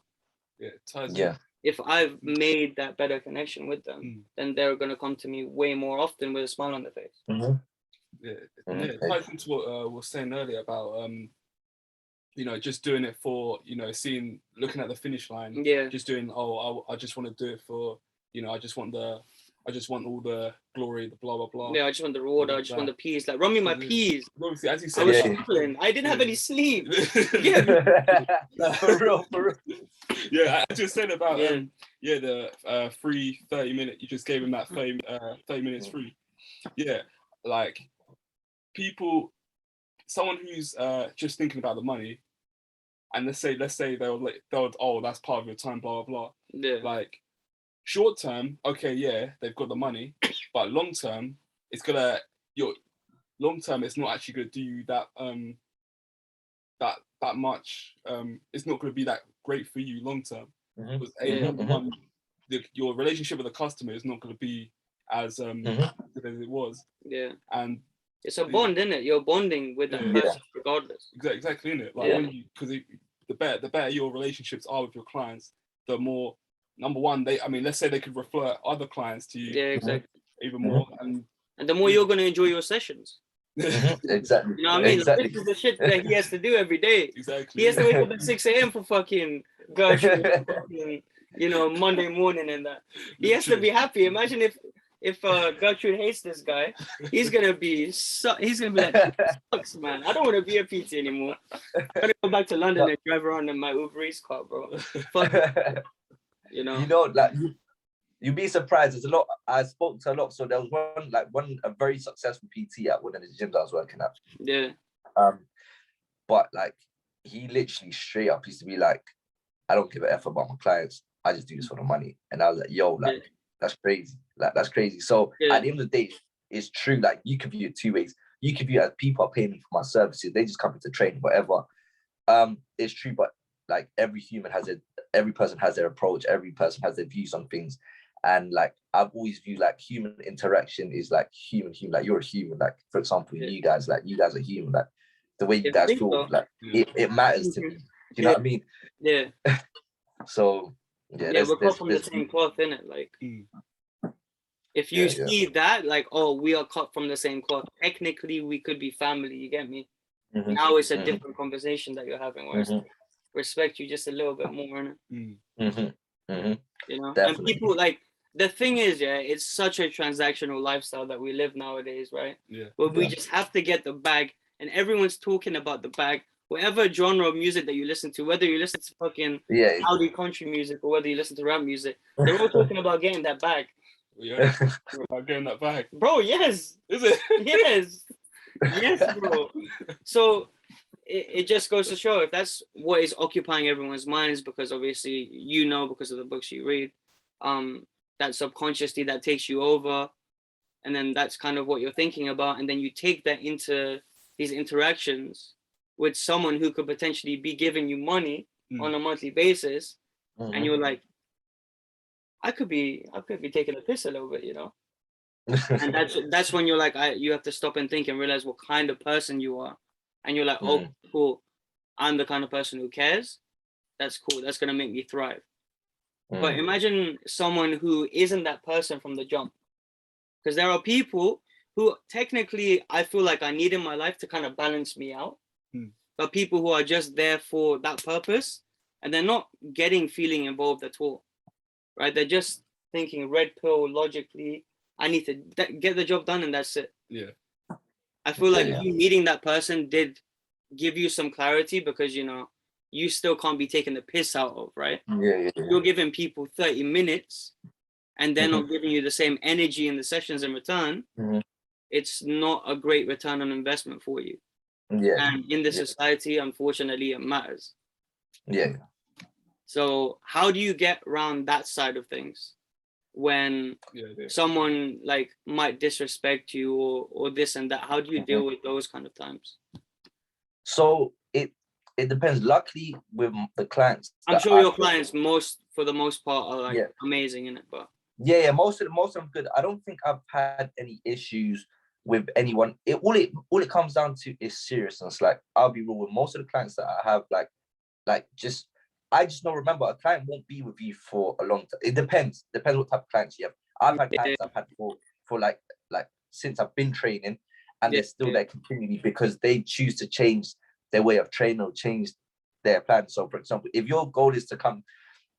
If I've made that better connection with them, then they're going to come to me way more often with a smile on their face. It ties into what we were saying earlier about you know, just doing it for, you know, looking at the finish line, just doing, I just want to do it for, you know, I just want all the glory, the blah blah blah. Yeah, I just want the reward. I just want the peas. Like, run me my peas. Obviously, as you said, I was struggling. I didn't have any sleep. For real. Yeah, I just said about the free 30-minute. You just gave him that 30 minutes free. Yeah, like someone who's just thinking about the money, and let's say they'll oh, that's part of your time, blah blah blah. Yeah. Like short term, okay, yeah, they've got the money, but long term, it's not actually gonna do you that much. It's not gonna be that great for you long term. Because your relationship with the customer is not gonna be as good as it was. Yeah. And it's a bond, isn't it? You're bonding with that person regardless. Exactly, isn't it? Like because the better your relationships are with your clients, the more, number one, let's say they could refer other clients to you. Yeah, exactly. Even more, and the more you're gonna enjoy your sessions. Exactly. You know what I mean? Exactly. Like, this is the shit that he has to do every day. Exactly. He has to wake up at 6 a.m. for fucking Gertrude, you know, Monday morning and that. He has to be happy. Imagine if Gertrude hates this guy, he's gonna be like, sucks, man. I don't want to be a PT anymore. I'm gonna go back to London and drive around in my Uber Eats car, bro. Fuck. You know, like you'd be surprised. There's a lot. I spoke to a lot. So there was a very successful PT at one of the gyms I was working at. Yeah. But like he literally straight up used to be like, I don't give a F about my clients. I just do this for the money. And I was like, yo, like that's crazy. Like that's crazy. So at the end of the day, it's true. Like you could view it two ways. You could view it as people are paying me for my services. They just come into training, whatever. It's true, but like every person has their approach. Every person has their views on things. And like I've always viewed like human interaction is like human. Like you're a human. Like for example, you guys are human. Like the way you guys feel, like it matters to me. Do you know what I mean? Yeah. So yeah, we're cut from the same cloth, innit? Like, if you see that, like, oh, we are cut from the same cloth. Technically, we could be family. You get me? Now it's a different conversation that you're having, where I respect you just a little bit more, innit? You know, Definitely. and people like. The thing is, it's such a transactional lifestyle that we live nowadays, right? Yeah. Where we just have to get the bag, and everyone's talking about the bag. Whatever genre of music that you listen to, whether you listen to fucking Audi country music or whether you listen to rap music, they're all talking about getting that bag. Yeah, about getting that bag. Bro, yes. Is it? Yes. Yes, bro. So it just goes to show, if that's what is occupying everyone's minds, because obviously, you know, because of the books you read, that subconsciously that takes you over, and then that's kind of what you're thinking about, and then you take that into these interactions with someone who could potentially be giving you money on a monthly basis, and you're like, I could be taking a piss a little bit, you know. And that's when you're like, you have to stop and think and realize what kind of person you are, and you're like, oh, cool, I'm the kind of person who cares. That's cool. That's gonna make me thrive. But imagine someone who isn't that person from the jump, because there are people who technically I feel like I need in my life to kind of balance me out, but people who are just there for that purpose, and they're not getting feeling involved at all, right? They're just thinking red pill logically. I need to get the job done, and that's it. Yeah. I feel like you meeting that person did give you some clarity, because, you know, you still can't be taking the piss out of, right? You're giving people 30 minutes and they're not giving you the same energy in the sessions in return. It's not a great return on investment for you. And in this society, unfortunately, it matters. So how do you get around that side of things when someone like might disrespect you or this and that? How do you deal with those kind of times? So it depends. Luckily, with the clients, I'm sure your clients for the most part are like amazing in it, but most of them good. I don't think I've had any issues with anyone. All it comes down to is seriousness. Like, I'll be real with most of the clients that I have. I just don't remember, a client won't be with you for a long time. It depends what type of clients you have. I've had clients I've had for like since I've been training, and they're still there continually because they choose to change their way of training or change their plan. So, for example, if your goal is to come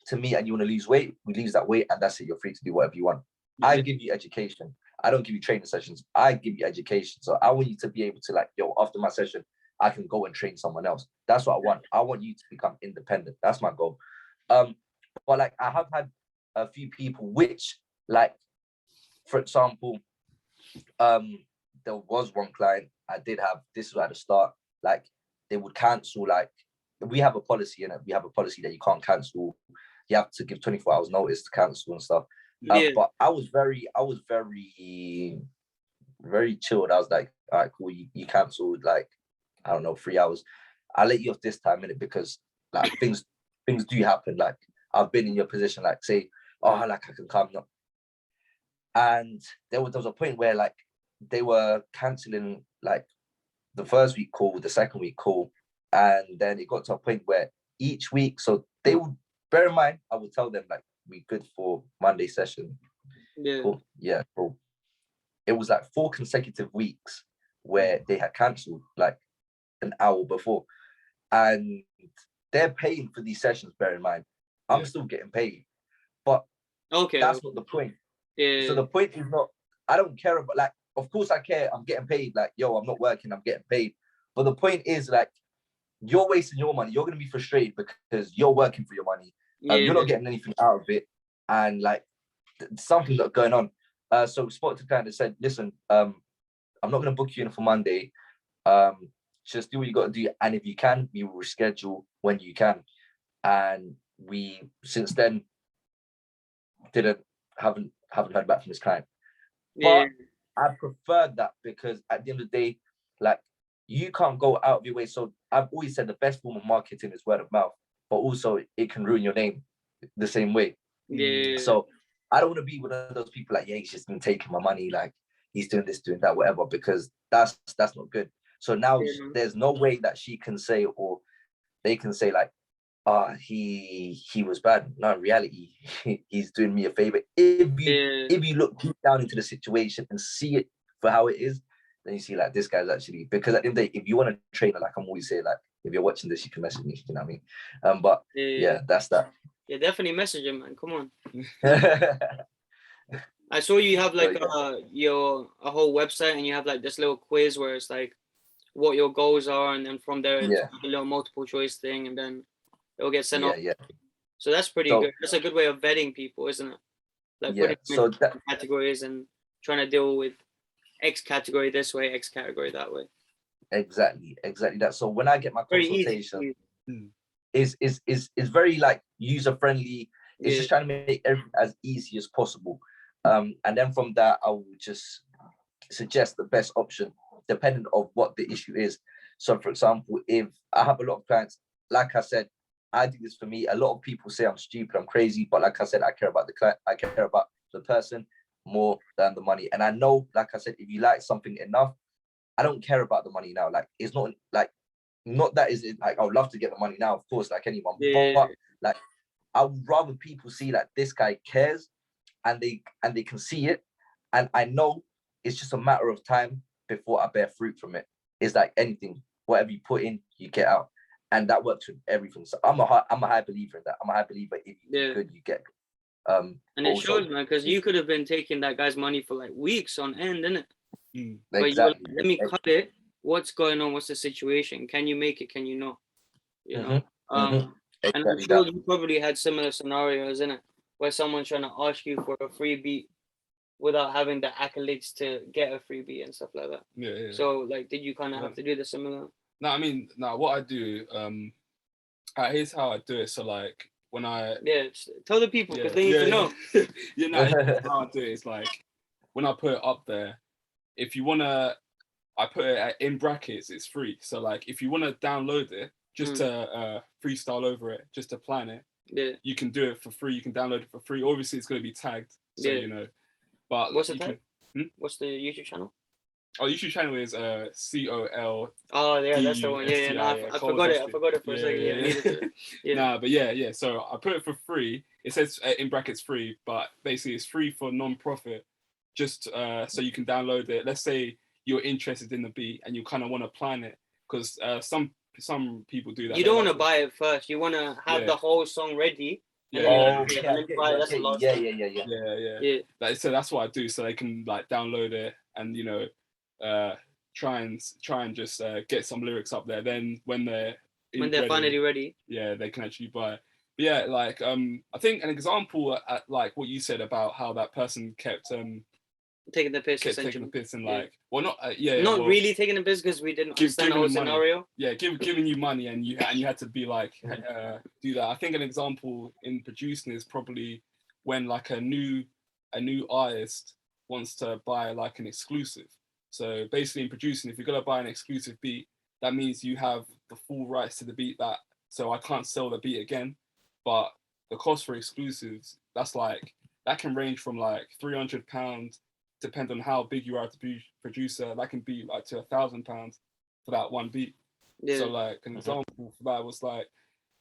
to me and you want to lose weight, we lose that weight, and that's it. You're free to do whatever you want. I give you education. I don't give you training sessions. I give you education. So I want you to be able to, like, after my session, I can go and train someone else. That's what I want. I want you to become independent. That's my goal. But like, I have had a few people which, like, for example, there was one client I did have, this was at the start, like, they would cancel, like, we have a policy in it. We have a policy that you can't cancel. You have to give 24 hours notice to cancel and stuff. But I was very chilled. I was like, all right, cool. You cancelled, like, I don't know, 3 hours. I'll let you off this time, innit? Because, like, things do happen. Like, I've been in your position, like, say, oh, like, I can come up. And there was a point where, like, they were cancelling, like, the first week call, the second week call, and then it got to a point where each week, so they would, bear in mind, I would tell them, like, we good for Monday session. Cool. Yeah, cool. It was like 4 consecutive weeks where they had cancelled, like, an hour before, and they're paying for these sessions, bear in mind. I'm still getting paid, but that's not the point. So the point is not, I don't care about, like, of course I care, I'm getting paid, like, yo, I'm not working, I'm getting paid. But the point is, like, you're wasting your money. You're going to be frustrated because you're working for your money. You're not getting anything out of it. And, like, something's not going on. So we spoke to kind of said, listen, I'm not going to book you in for Monday. Just do what you got to do. And if you can, we will reschedule when you can. And we, since then, haven't heard back from this client. But I prefer that, because at the end of the day, like, you can't go out of your way. So I've always said the best form of marketing is word of mouth, but also it can ruin your name the same way. So I don't want to be one of those people like, he's just been taking my money, like, he's doing this, doing that, whatever, because that's not good. So now there's no way that she can say, or they can say, like, he was bad. No, in reality, he's doing me a favor. If you look deep down into the situation and see it for how it is, then you see like this guy's actually, because at the end of the day, if you want to train, like I'm always saying, like if you're watching this, you can message me, you know what I mean? But yeah, that's that. Yeah, definitely message him, man. Come on. I saw you have like a whole website, and you have like this little quiz where it's like what your goals are, and then from there it's a little multiple choice thing, and then it'll get sent off. So that's pretty good. That's a good way of vetting people, isn't it? Like putting them in categories and trying to deal with X category this way, X category that way. Exactly that. So when I get my consultation, is very like user friendly. It's just trying to make everything as easy as possible. And then from that, I will just suggest the best option depending on what the issue is. So for example, if I have a lot of clients, like I said, I do this for me. A lot of people say I'm stupid, I'm crazy, but like I said, I care about the client, I care about the person more than the money. And I know, like I said, if you like something enough, I don't care about the money now. Like it's not like, not that is like I would love to get the money now, of course, like anyone. But like I would rather people see that this guy cares, and they can see it, and I know it's just a matter of time before I bear fruit from it. It's like anything, whatever you put in, you get out, and that works with everything. So I'm a high believer in that. I'm a high believer if you do good, you get good. And it shows, man, because you could have been taking that guy's money for like weeks on end, innit? But exactly. Let me cut it. What's going on? What's the situation? Can you make it? Can you not? You know. And I'm sure you probably had similar scenarios, innit, where someone's trying to ask you for a free beat without having the accolades to get a free beat and stuff like that. Yeah. So like, did you kind of have to do the similar? No, I mean, what I do, here's how I do it. So like when I tell the people because they need to know. How I do it is like when I put it up there, if you wanna, I put it in brackets, it's free. So like if you wanna download it just to freestyle over it, just to plan it, you can do it for free. You can download it for free. Obviously, it's gonna be tagged, so you know. But what's the tag? What's the YouTube channel? Oh, YouTube channel is COL. Oh yeah, that's the one. I forgot it. I forgot it for a second. Yeah. So I put it for free. It says in brackets free, but basically it's free for non-profit. Just so you can download it. Let's say you're interested in the beat and you kind of want to plan it, because some people do that. You don't want to buy it first. You want to have the whole song ready. Yeah. So that's what I do. So they can like download it and try and just get some lyrics up there. Then when they're finally ready, they can actually buy it. But yeah, like I think an example at like what you said about how that person kept taking the piss, and like not really taking the piss because we didn't understand the whole scenario. Giving you money and you had to be like do that. I think an example in producing is probably when like a new artist wants to buy like an exclusive. So basically in producing, if you're gonna buy an exclusive beat, that means you have the full rights to the beat, so I can't sell the beat again. But the cost for exclusives, that can range from like £300, depend on how big you are to be producer. That can be like to £1,000 for that one beat. So like an example for that was like,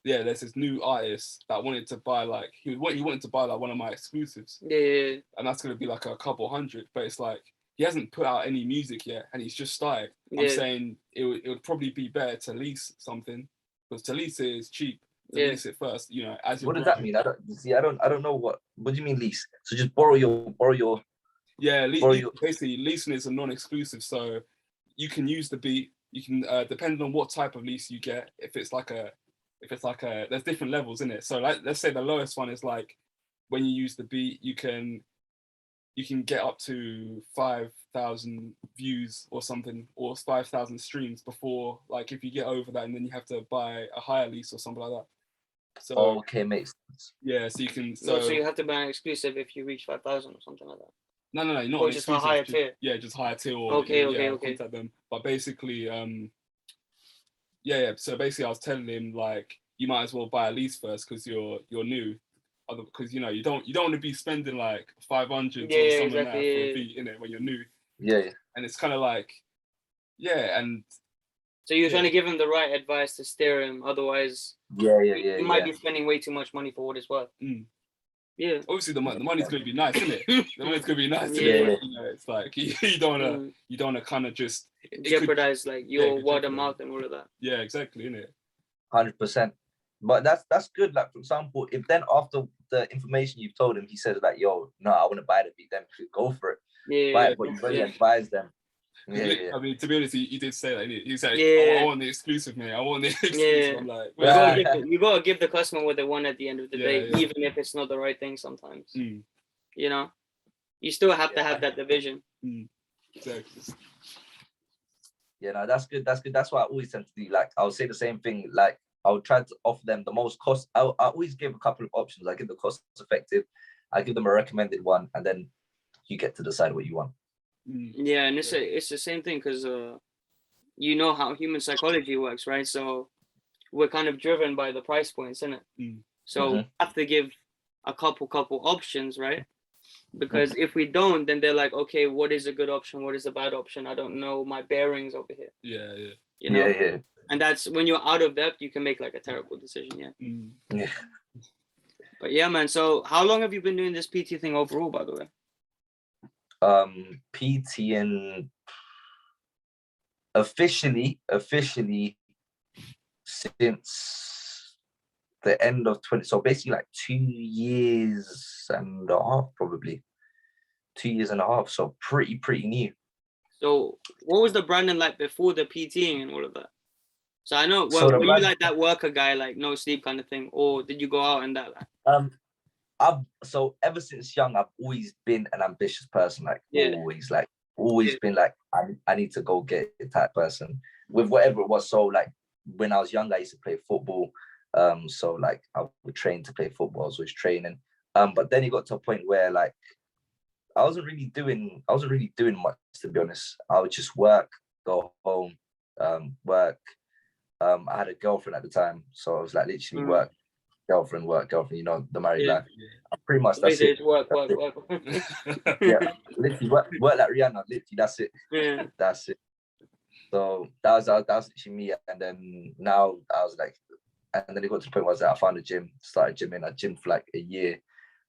there's this new artist that wanted to buy like he wanted to buy like one of my exclusives. And that's gonna be like a couple hundred, but it's like he hasn't put out any music yet and he's just started. I'm saying it would probably be better to lease something, because to lease it is cheap. Lease it first, as what does that mean? I don't know what do you mean lease? So just borrow your basically leasing is a non-exclusive, so you can use the beat. You can depending on what type of lease you get. If it's like a there's different levels in it. So like, let's say the lowest one is like when you use the beat, you can get up to 5,000 views or something, or 5,000 streams before, like if you get over that, and then you have to buy a higher lease or something like that. So okay, makes sense. Yeah, so you can. So you have to buy an exclusive if you reach 5,000 or something like that. No, not or just a higher tier. Just higher tier. Or, okay. Contact them. But basically, So basically, I was telling him like, you might as well buy a lease first because you're new, because you don't want to be spending like 500 or something like that for a beat in it when you're new. Yeah. And it's kind of like, and So you're trying to give him the right advice to steer him. Otherwise, you might be spending way too much money for what it's worth. Yeah. Obviously, the money's gonna be nice, isn't it? The money's gonna be nice. Yeah. But, you know, it's like you don't wanna kind of just jeopardize like your word of mouth and all of that. Yeah, exactly, innit? 100%. But that's good. Like, for example, if then after the information you've told him, he says like, "Yo, no, I want to buy the beat," then go for it. Yeah. But you've already advised them. Yeah. I mean, to be honest, he did say that. He said, I want the exclusive, mate. I want the exclusive. Yeah. I'm like, you gotta give the customer what they want at the end of the day, even if it's not the right thing sometimes. You know? You still have to have that division. Exactly. Yeah, no, that's good. That's good. That's what I always tend to do. Like, I'll say the same thing. Like, I'll try to offer them the most cost. I always give a couple of options. I give the cost effective. I give them a recommended one, and then you get to decide what you want. Yeah, and it's the same thing because you know how human psychology works, right? So we're kind of driven by the price points, isn't it? So we have to give a couple options, right? Because if we don't, then they're like, okay, what is a good option? What is a bad option? I don't know my bearings over here. Yeah. You know? Yeah. And that's when you're out of depth, you can make like a terrible decision. Yeah. But yeah, man. So how long have you been doing this PT thing overall, by the way? PT and officially since the end of 20, so basically like 2 years and a half, probably 2 years and a half. So pretty new. So what was the branding like before the PTing and all of that? So I know, were you like that worker guy, like no sleep kind of thing, or did you go out and that? Like? So ever since young, I've always been an ambitious person. Like always been like I need to go get it type person with whatever it was. So like when I was young, I used to play football. So like I would train to play football. I was always training. But then it got to a point where like I wasn't really doing much, to be honest. I would just work, go home, work. I had a girlfriend at the time, so I was like literally work, girlfriend, you know, the married life. Pretty much that's it. Work. Yeah, literally work like Rihanna. Literally, that's it. Yeah. That's it. So that was literally me. And then now I was like, and then it got to the point where I found a gym, started gymming. I gymmed for like a year,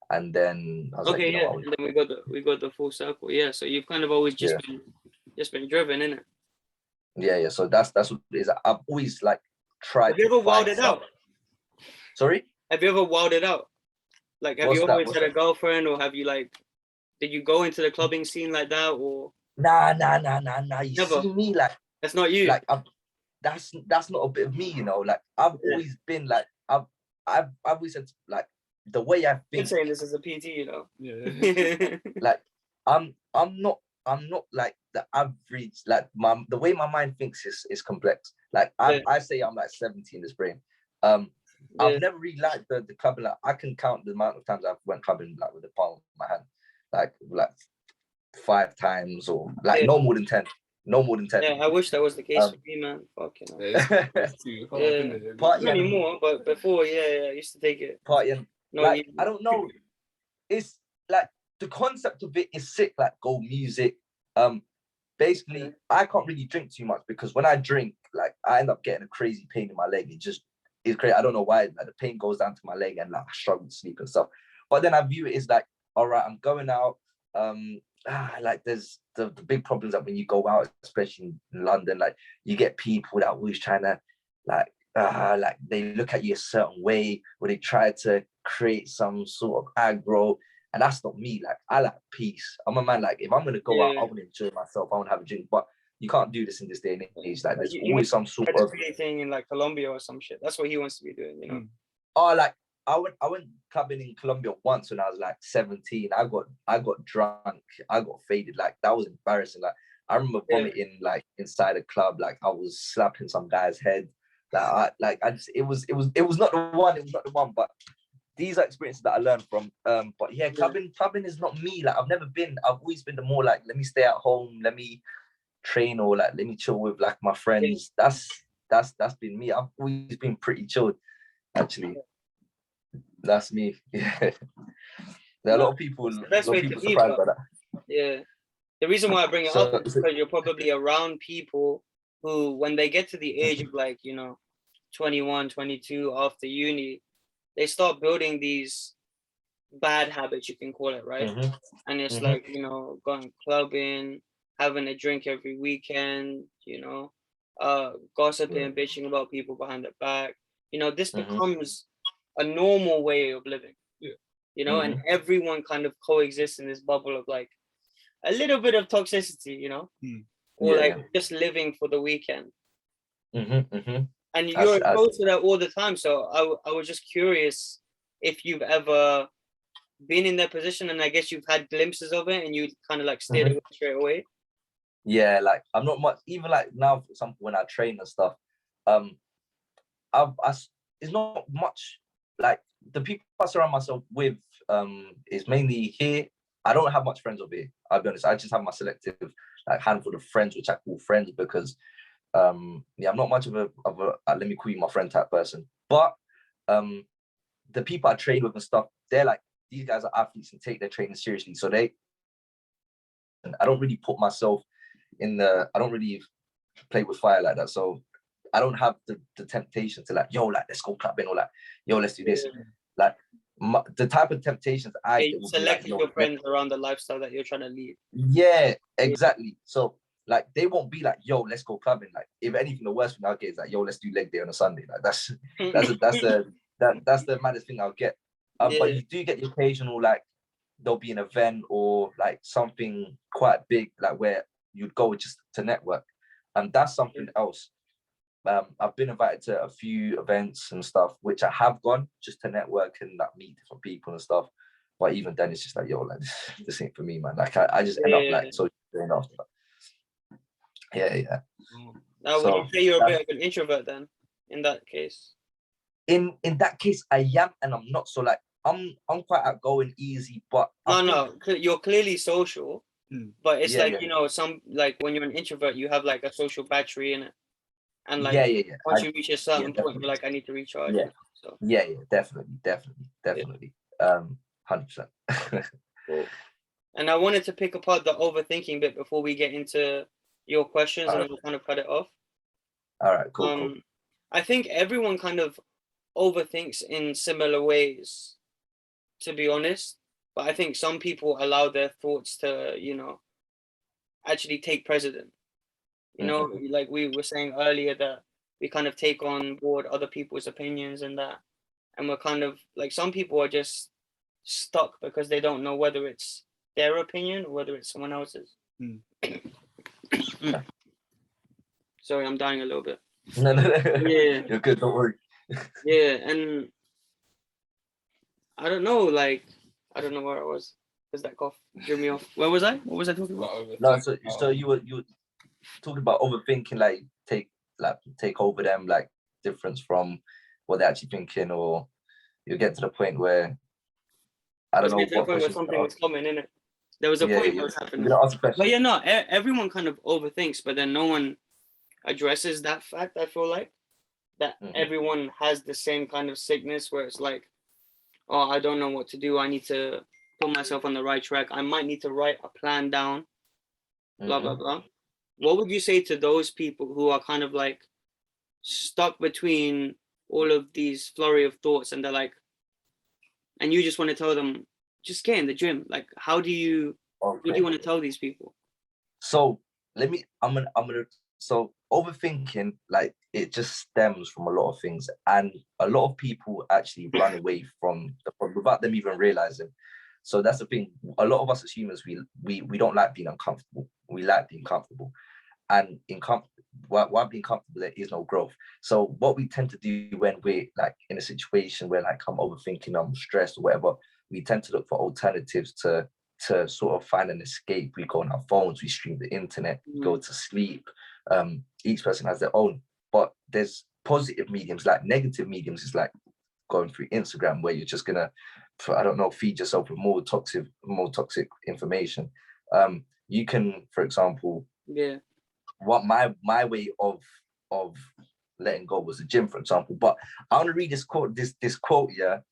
and then I was like, you know what? And then we got the full circle. Yeah, so you've kind of always just been driven, innit? Yeah. So that's what it is. I've always like tried. Have you ever wilded out? Sorry? Have you ever wilded out? Like, have you always had a girlfriend, or have you like, did you go into the clubbing scene like that, or? Nah. You Never. See me like that's not you. Like that's not a bit of me, you know. Like I've always been like I've always said like the way I think. I'm saying this as a PT, you know. Yeah. Like I'm not like the average. Like the way my mind thinks is complex. Like I say I'm like 70 in this brain. I've never really liked the clubbing. Like I can count the amount of times I've went clubbing like with the palm of my hand, like 5 times or like no more than 10. No more than 10. Yeah, I wish that was the case for me, man. Fucking not anymore, but before, I used to take it. Partying. Like, I don't know. It's like the concept of it is sick, like go music. Basically, I can't really drink too much because when I drink, like I end up getting a crazy pain in my leg. It's crazy. I don't know why. Like the pain goes down to my leg and like I struggle to sleep and stuff. But then I view it as like, all right, I'm going out. Like there's the big problems that when you go out, especially in London, like you get people that are always trying to like they look at you a certain way, or they try to create some sort of aggro, and that's not me. Like I like peace. I'm a man. Like if I'm gonna go out, I want to enjoy myself. I want to have a drink, but you can't do this in this day and age. Like there's always some sort of thing in like Colombia or some shit. That's what he wants to be doing, you know. Oh, like I went clubbing in Colombia once when I was like 17. I got drunk. I got faded. Like that was embarrassing. Like I remember vomiting like inside a club. Like I was slapping some guy's head. It was not the one. It was not the one. But these are experiences that I learned from. But yeah, clubbing is not me. Like I've always been the more like let me stay at home. Let me train or like let me chill with like my friends. That's been me. I've always been pretty chilled, actually. That's me. Yeah. There are a lot of people surprised by that. Yeah. The reason why I bring it up is because you're probably around people who, when they get to the age of like, 21, 22 after uni, they start building these bad habits, you can call it, right? And it's like, going clubbing, having a drink every weekend, gossiping and bitching about people behind their back. This becomes a normal way of living, and everyone kind of coexists in this bubble of like a little bit of toxicity, or just living for the weekend. And you're exposed to that all the time. So I was just curious if you've ever been in that position, and I guess you've had glimpses of it and you kind of like steered away straight away. Yeah, like I'm not much, even like now, for example, when I train and stuff, it's not much like the people I surround myself with is mainly here. I don't have much friends over here, I'll be honest. I just have my selective like handful of friends, which I call friends, because I'm not much of a let me call you my friend type person. But the people I train with and stuff, they're like, these guys are athletes and take their training seriously. So I don't really put myself I don't really play with fire like that. So I don't have the temptation to like, yo, like, let's go clubbing, or like, yo, let's do this. Like the type of temptations I get will select be like, your friends around the lifestyle that you're trying to lead. Yeah, exactly. So like they won't be like, yo, let's go clubbing. Like if anything, the worst thing I'll get is like, yo, let's do leg day on a Sunday. Like that's the maddest thing I'll get. But you do get the occasional, like there'll be an event or like something quite big, like where you'd go just to network. And that's something else. I've been invited to a few events and stuff, which I have gone just to network and like meet different people and stuff. But even then, it's just like, yo, like this ain't for me, man. Like I just end up like social doing after that. Yeah. Now, would you say you're a bit of an introvert then? In that case. In that case, I am, and I'm not. So like, I'm quite outgoing, easy, but no, you're clearly social. But it's some like when you're an introvert, you have like a social battery in it. And like once you reach a certain point, you're like, I need to recharge. Yeah, definitely. 100%. Cool. And I wanted to pick apart the overthinking bit before we get into your questions, and then we'll kind of cut it off. All right, cool. I think everyone kind of overthinks in similar ways, to be honest. But I think some people allow their thoughts to, actually take precedent. Like we were saying earlier, that we kind of take on board other people's opinions and that. And we're kind of like, some people are just stuck because they don't know whether it's their opinion or whether it's someone else's. Sorry, I'm dying a little bit. No. Yeah. You're good, don't worry. Yeah, and I don't know, like, I don't know where I was. Because that cough threw me off. Where was I? What was I talking about? No, so you were talking about overthinking, like take over them, like difference from what they're actually thinking, or you get to the point where I don't know what point where something was coming in it. There was a point that was happening. But everyone kind of overthinks, but then no one addresses that fact. I feel like that everyone has the same kind of sickness where it's like, oh, I don't know what to do. I need to put myself on the right track. I might need to write a plan down. Blah blah blah. What would you say to those people who are kind of like stuck between all of these flurry of thoughts, and they're like, and you just want to tell them, just get in the gym? Like, how do you, what do you want to tell these people? So so overthinking, like, it just stems from a lot of things, and a lot of people actually run away from the problem without them even realizing. So that's the thing. A lot of us as humans, we don't like being uncomfortable. We like being comfortable. And while being comfortable, there is no growth. So what we tend to do when we're like in a situation where like I'm overthinking, I'm stressed or whatever, we tend to look for alternatives to sort of find an escape. We go on our phones, we stream the internet, go to sleep. Each person has their own, but there's positive mediums. Like negative mediums is like going through Instagram, where you're just gonna, I don't know, feed yourself with more toxic information. You can, for example, what my way of letting go was the gym, for example. But I want to read this quote, that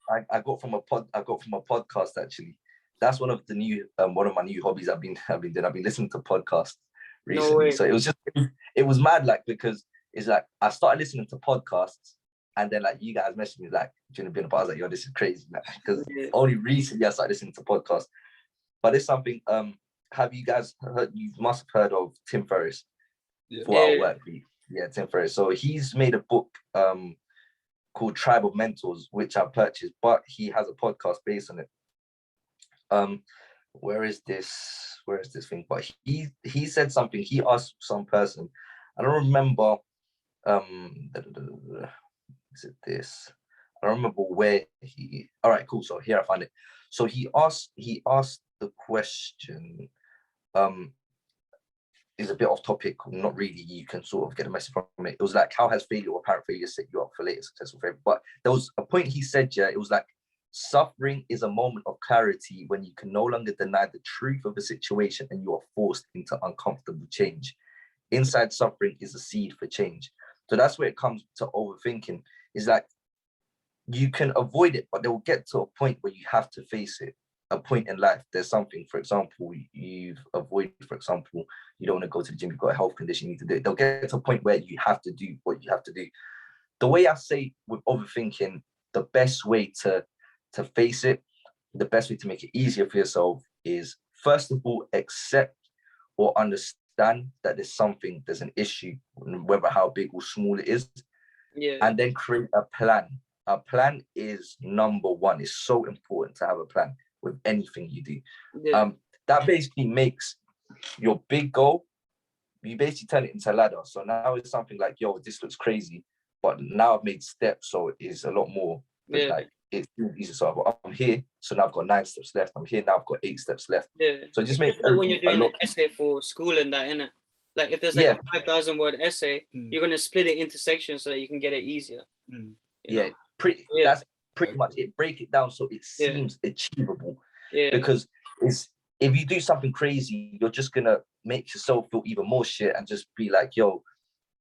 I got from a podcast actually. That's one of my new hobbies I've been doing. I've been listening to podcasts. recently. No way. So it was mad, like, because it's like I started listening to podcasts, and then like you guys messaged me like during the part, I was like, yo, this is crazy, because only recently I started listening to podcasts. But it's something. Have you guys heard? You must have heard of Tim Ferriss for our work week. Yeah, Tim Ferriss. So he's made a book called Tribe of Mentors, which I purchased, but he has a podcast based on it. Where is this thing? But he said something. He asked some person. I don't remember. Is it this? I don't remember where he. All right, cool. So here I find it. So he asked the question. Is a bit off topic, not really. You can sort of get a message from it. It was like, how has failure or apparent failure set you up for later successful failure? But there was a point he said, it was like, suffering is a moment of clarity when you can no longer deny the truth of a situation and you are forced into uncomfortable change. Inside suffering is a seed for change. So that's where it comes to overthinking. Is like, you can avoid it, but they will get to a point where you have to face it. A point in life, there's something, for example, you've avoided, for example, you don't want to go to the gym, you've got a health condition, you need to do it. They'll get to a point where you have to do what you have to do. The way I say with overthinking, the best way to face it, the best way to make it easier for yourself is, first of all, accept or understand that there's an issue, whether how big or small it is, and then create a plan. A plan is number one. It's so important to have a plan with anything you do. That basically makes your big goal, you basically turn it into a ladder. So now it's something like, yo, this looks crazy, but now I've made steps, so it's a lot more. Like, it's easy. So I'm here, so now I've got 9 steps left. I'm here now, I've got 8 steps left. So just make when you're doing an essay for school and that, innit? Like if there's like a 5,000 word essay, you're gonna split it into sections so that you can get it easier. That's pretty much it. Break it down so it seems achievable. Because if you do something crazy, you're just gonna make yourself feel even more shit and just be like, yo,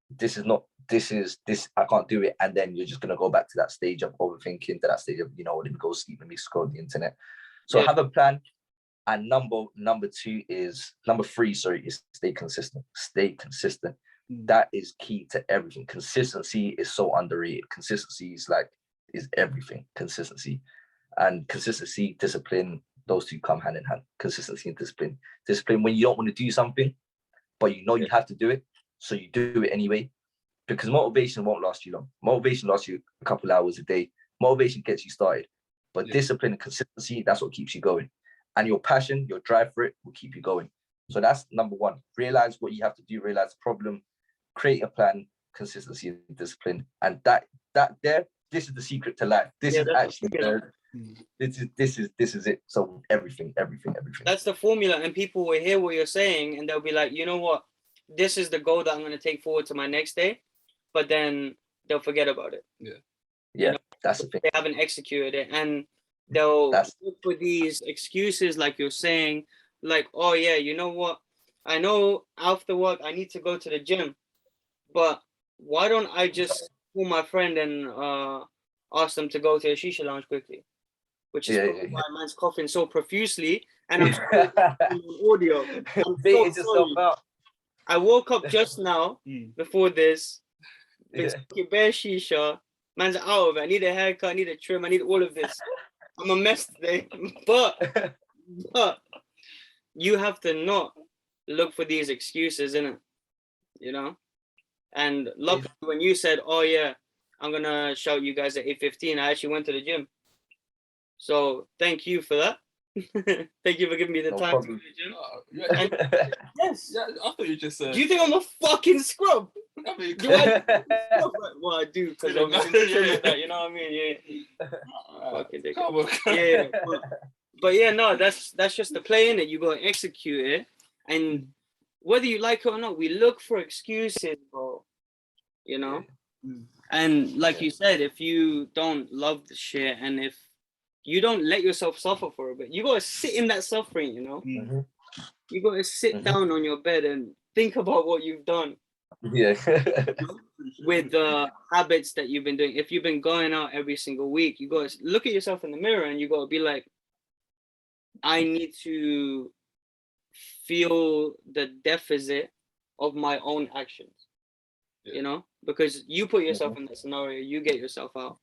this I can't do it. And then you're just gonna go back to that stage of overthinking, to that stage of, let me go sleep, let me scroll the internet. So have a plan. And number 3 is stay consistent. Stay consistent. That is key to everything. Consistency is so underrated. Consistency is everything. Consistency, discipline, those two come hand in hand. Consistency and discipline. Discipline when you don't want to do something, but you know you have to do it, so you do it anyway. Because motivation won't last you long. Motivation lasts you a couple hours a day. Motivation gets you started. But discipline and consistency, that's what keeps you going. And your passion, your drive for it will keep you going. So that's number 1. Realize what you have to do, realize the problem, create a plan, consistency and discipline. And this is the secret to life. This is actually this is it. So everything. That's the formula, and people will hear what you're saying and they'll be like, you know what? This is the goal that I'm going to take forward to my next day, but then they'll forget about it. That's the thing. They haven't executed it, and they'll look for these excuses, like you're saying, like, oh yeah, you know what? I know after work I need to go to the gym, but why don't I just call my friend and ask them to go to a shisha lounge quickly? Which is why man's coughing so profusely, and I'm on audio. I woke up just now before this. Bare shisha. Man's out of it. I need a haircut. I need a trim. I need all of this. I'm a mess today. But you have to not look for these excuses, innit? And luckily, when you said, "Oh yeah, I'm gonna shout you guys at 8:15," I actually went to the gym. So thank you for that. Thank you for giving me the time to go to the gym. Yes. Yeah, I thought you just said. Do you think I'm a fucking scrub? I mean, do I? Well, I do, because I'm that, you know what I mean? Yeah. But yeah, no, that's just the play in it. You gotta execute it, and whether you like it or not, we look for excuses, bro. And like you said, if you don't love the shit, and if you don't let yourself suffer for a bit, you gotta sit in that suffering. You gotta sit down on your bed and think about what you've done. With the habits that you've been doing. If you've been going out every single week, you gotta look at yourself in the mirror and you gotta be like, I need to feel the deficit of my own actions. You know, because you put yourself in that scenario, you get yourself out.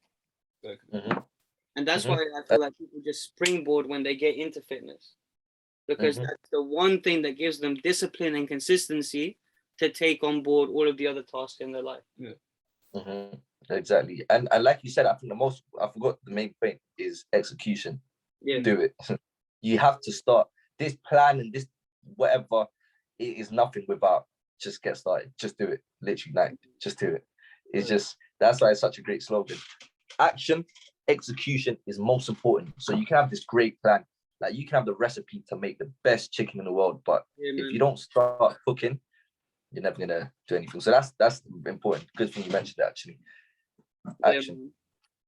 And that's why I feel like people just springboard when they get into fitness, because that's the one thing that gives them discipline and consistency to take on board all of the other tasks in their life. Exactly. And like you said, I think I forgot the main point is execution. Do it. You have to start this plan and this whatever. It is nothing without just get started. Just do it. Literally, like, just do it. It's just, that's why it's such a great slogan. Action, execution is most important. So you can have this great plan. Like, you can have the recipe to make the best chicken in the world, but if you don't start cooking, you're never gonna do anything. So that's important. Good thing you mentioned that, actually. Action.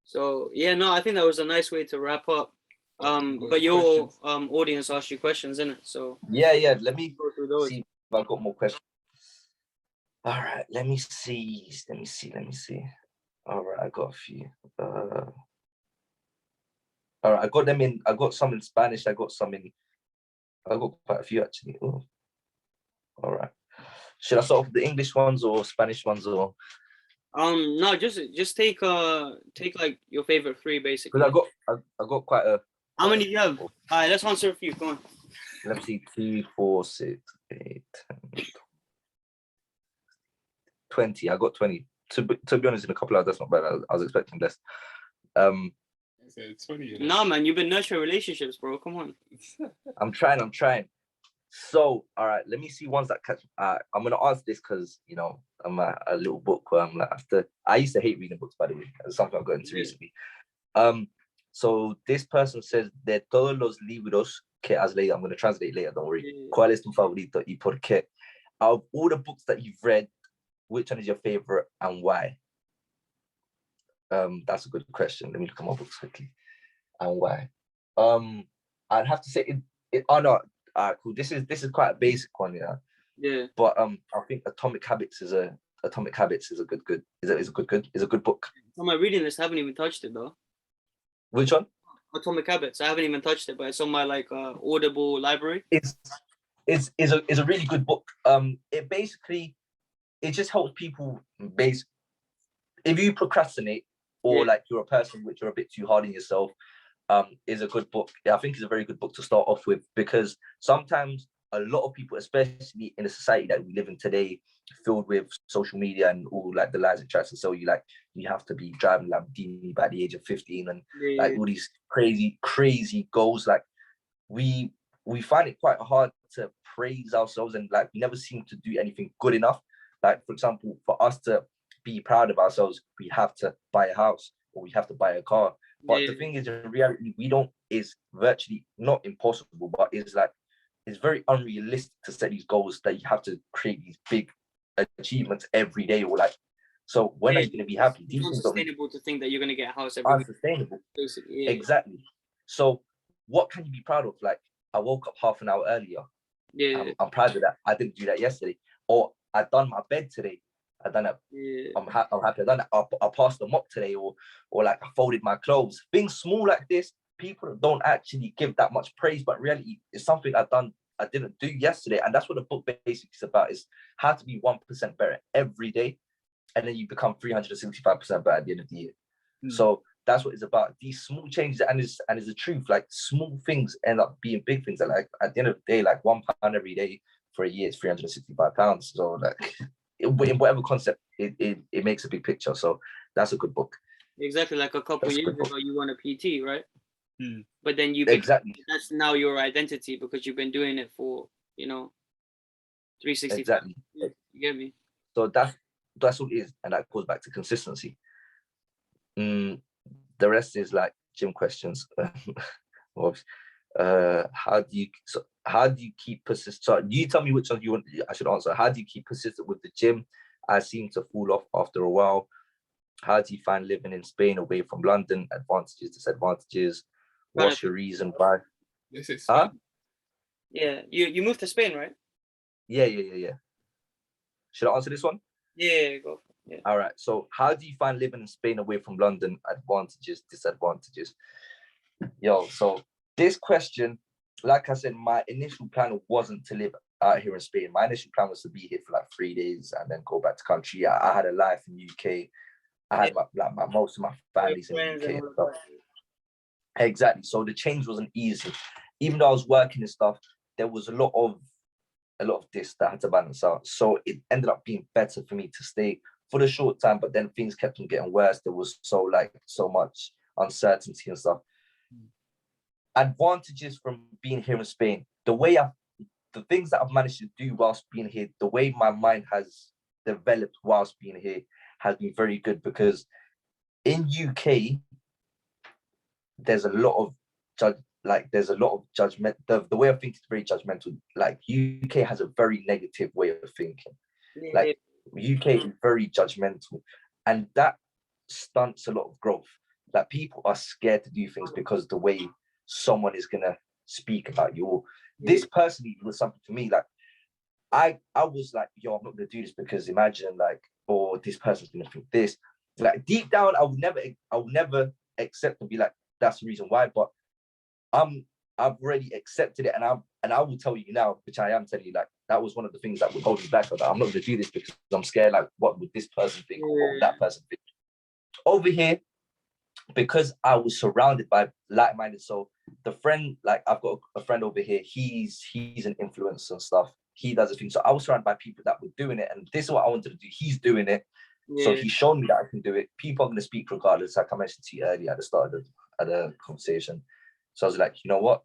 So no, I think that was a nice way to wrap up. But your audience asked you questions, innit? So yeah. Let me go through those. See if I've got more questions. All right, let me see. All right, I got a few. All right, I got some in Spanish. I got quite a few, actually. Ooh. All right. Should I start off with the English ones or Spanish ones, or? No, just take like your favorite three, basically. Because I got quite a. How many do you have? All right, let's answer a few. Come on. Let me see. 2, 4, 6, 8, 10, 20. I got 20. To be honest, in a couple hours, that's not bad. I was expecting less. 20. No, man, you've been nurturing relationships, bro. Come on. I'm trying. So, all right, let me see ones that catch. I'm gonna answer this because, you know, I'm a little book where I'm like, I used to hate reading books, by the way. It's something I've got into recently. So this person says, de todos los libros que has leído, I'm gonna translate later, don't worry. ¿Cuál es tu favorito y por qué? Out of all the books that you've read, which one is your favorite and why? That's a good question. Let me look at my books quickly. And why? I'd have to say it. Oh no. Cool. This is quite a basic one, yeah. Yeah. But I think Atomic Habits is a good book. On my reading list, I haven't even touched it though. Which one? Atomic Habits. I haven't even touched it, but it's on my Audible library. It's a really good book. It just helps people if you procrastinate or like you're a person which you're a bit too hard on yourself, is a good book. I think it's a very good book to start off with, because sometimes a lot of people, especially in the society that we live in today, filled with social media and all like the lies it tries to sell you, like you have to be driving Lamborghini by the age of 15 and like all these crazy goals. Like we find it quite hard to praise ourselves, and like we never seem to do anything good enough. Like, for example, for us to be proud of ourselves, we have to buy a house or we have to buy a car. But the thing is, in reality, is virtually not impossible, but it's very unrealistic to set these goals that you have to create these big achievements every day. Or like, so when are you going to be happy? It's unsustainable to think that you're going to get a house every week. Unsustainable. Basically, exactly. So what can you be proud of? Like, I woke up half an hour earlier. I'm proud of that. I didn't do that yesterday. Or I done my bed today. I done it. I'm happy I done it. I passed the mop today, or like I folded my clothes. Things small like this, people don't actually give that much praise, but really it's something I didn't do yesterday. And that's what the book basically is about, is how to be 1% better every day, and then you become 365% better at the end of the year. So that's what it's about. These small changes, and it's the truth. Like, small things end up being big things. And like at the end of the day, like £1 every day for a year is £365. So like, in whatever concept, it makes a big picture. So that's a good book. Exactly. Like a couple years ago, you won a PT, right? But then exactly, that's now your identity, because you've been doing it for 365. Exactly. You get me? So that's what it is, and that goes back to consistency. The rest is like gym questions. How do you keep persistent? So you tell me which one I should answer. How do you keep persistent with the gym? I seem to fall off after a while. How do you find living in Spain away from London? Advantages, disadvantages. What's your reason why? This is Spain. Yeah, you moved to Spain, right? Yeah. Should I answer this one? Yeah, go. Yeah. All right. So how do you find living in Spain away from London? Advantages, disadvantages. So this question, like I said, my initial plan wasn't to live out here in Spain. My initial plan was to be here for like 3 days and then go back to country. I had a life in UK. I had most of my families in the UK and stuff. Exactly. So the change wasn't easy. Even though I was working and stuff, there was a lot of this that I had to balance out. So it ended up being better for me to stay for the short time, but then things kept on getting worse. There was so much uncertainty and stuff. Advantages from being here in Spain, the things that I've managed to do whilst being here, the way my mind has developed whilst being here has been very good, because in UK, there's a lot of judgment. The way of thinking is very judgmental. Like UK has a very negative way of thinking. Like UK is very judgmental, and that stunts a lot of growth. Like people are scared to do things because the way someone is gonna speak about you. This personally was something to me. Like I was like, yo, I'm not gonna do this because imagine like, or this person's gonna think this. Like deep down, I would never accept and be like, that's the reason why. But I've already accepted it, and I will tell you now, which I am telling you, like that was one of the things that would hold me back. Like, I'm not gonna do this because I'm scared. Like, what would this person think, or what would that person think? Over here, because I was surrounded by like-minded, so the friend, like I've got a friend over here, he's an influencer and stuff. He does a thing. So I was surrounded by people that were doing it, and this is what I wanted to do. He's doing it. So he showed me that I can do it. People are going to speak regardless, like I mentioned to you earlier at the start of the conversation. So I was like, you know what?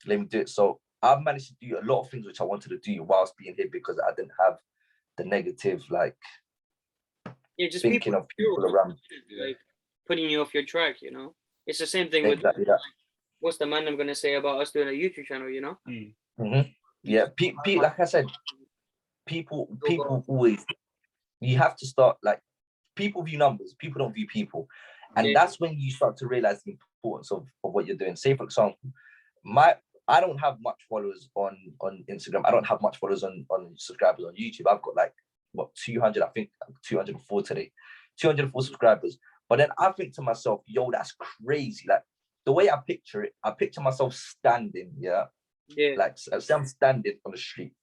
Let me do it. So I've managed to do a lot of things which I wanted to do whilst being here because I didn't have the negative, like, just thinking of people around. Like, putting you off your track, you know? It's the same thing exactly with, like, what's the man I'm going to say about us doing a YouTube channel, you know? Yeah, like I said, people always, you have to start, like, people view numbers, people don't view people. And that's when you start to realize the importance of what you're doing. Say, for example, I don't have much followers on Instagram. I don't have much followers on subscribers on YouTube. I've got like, what, 200, I think 204 today, 204 subscribers. But then I think to myself, yo, that's crazy. Like the way I picture it, I picture myself standing, like say I'm standing on the street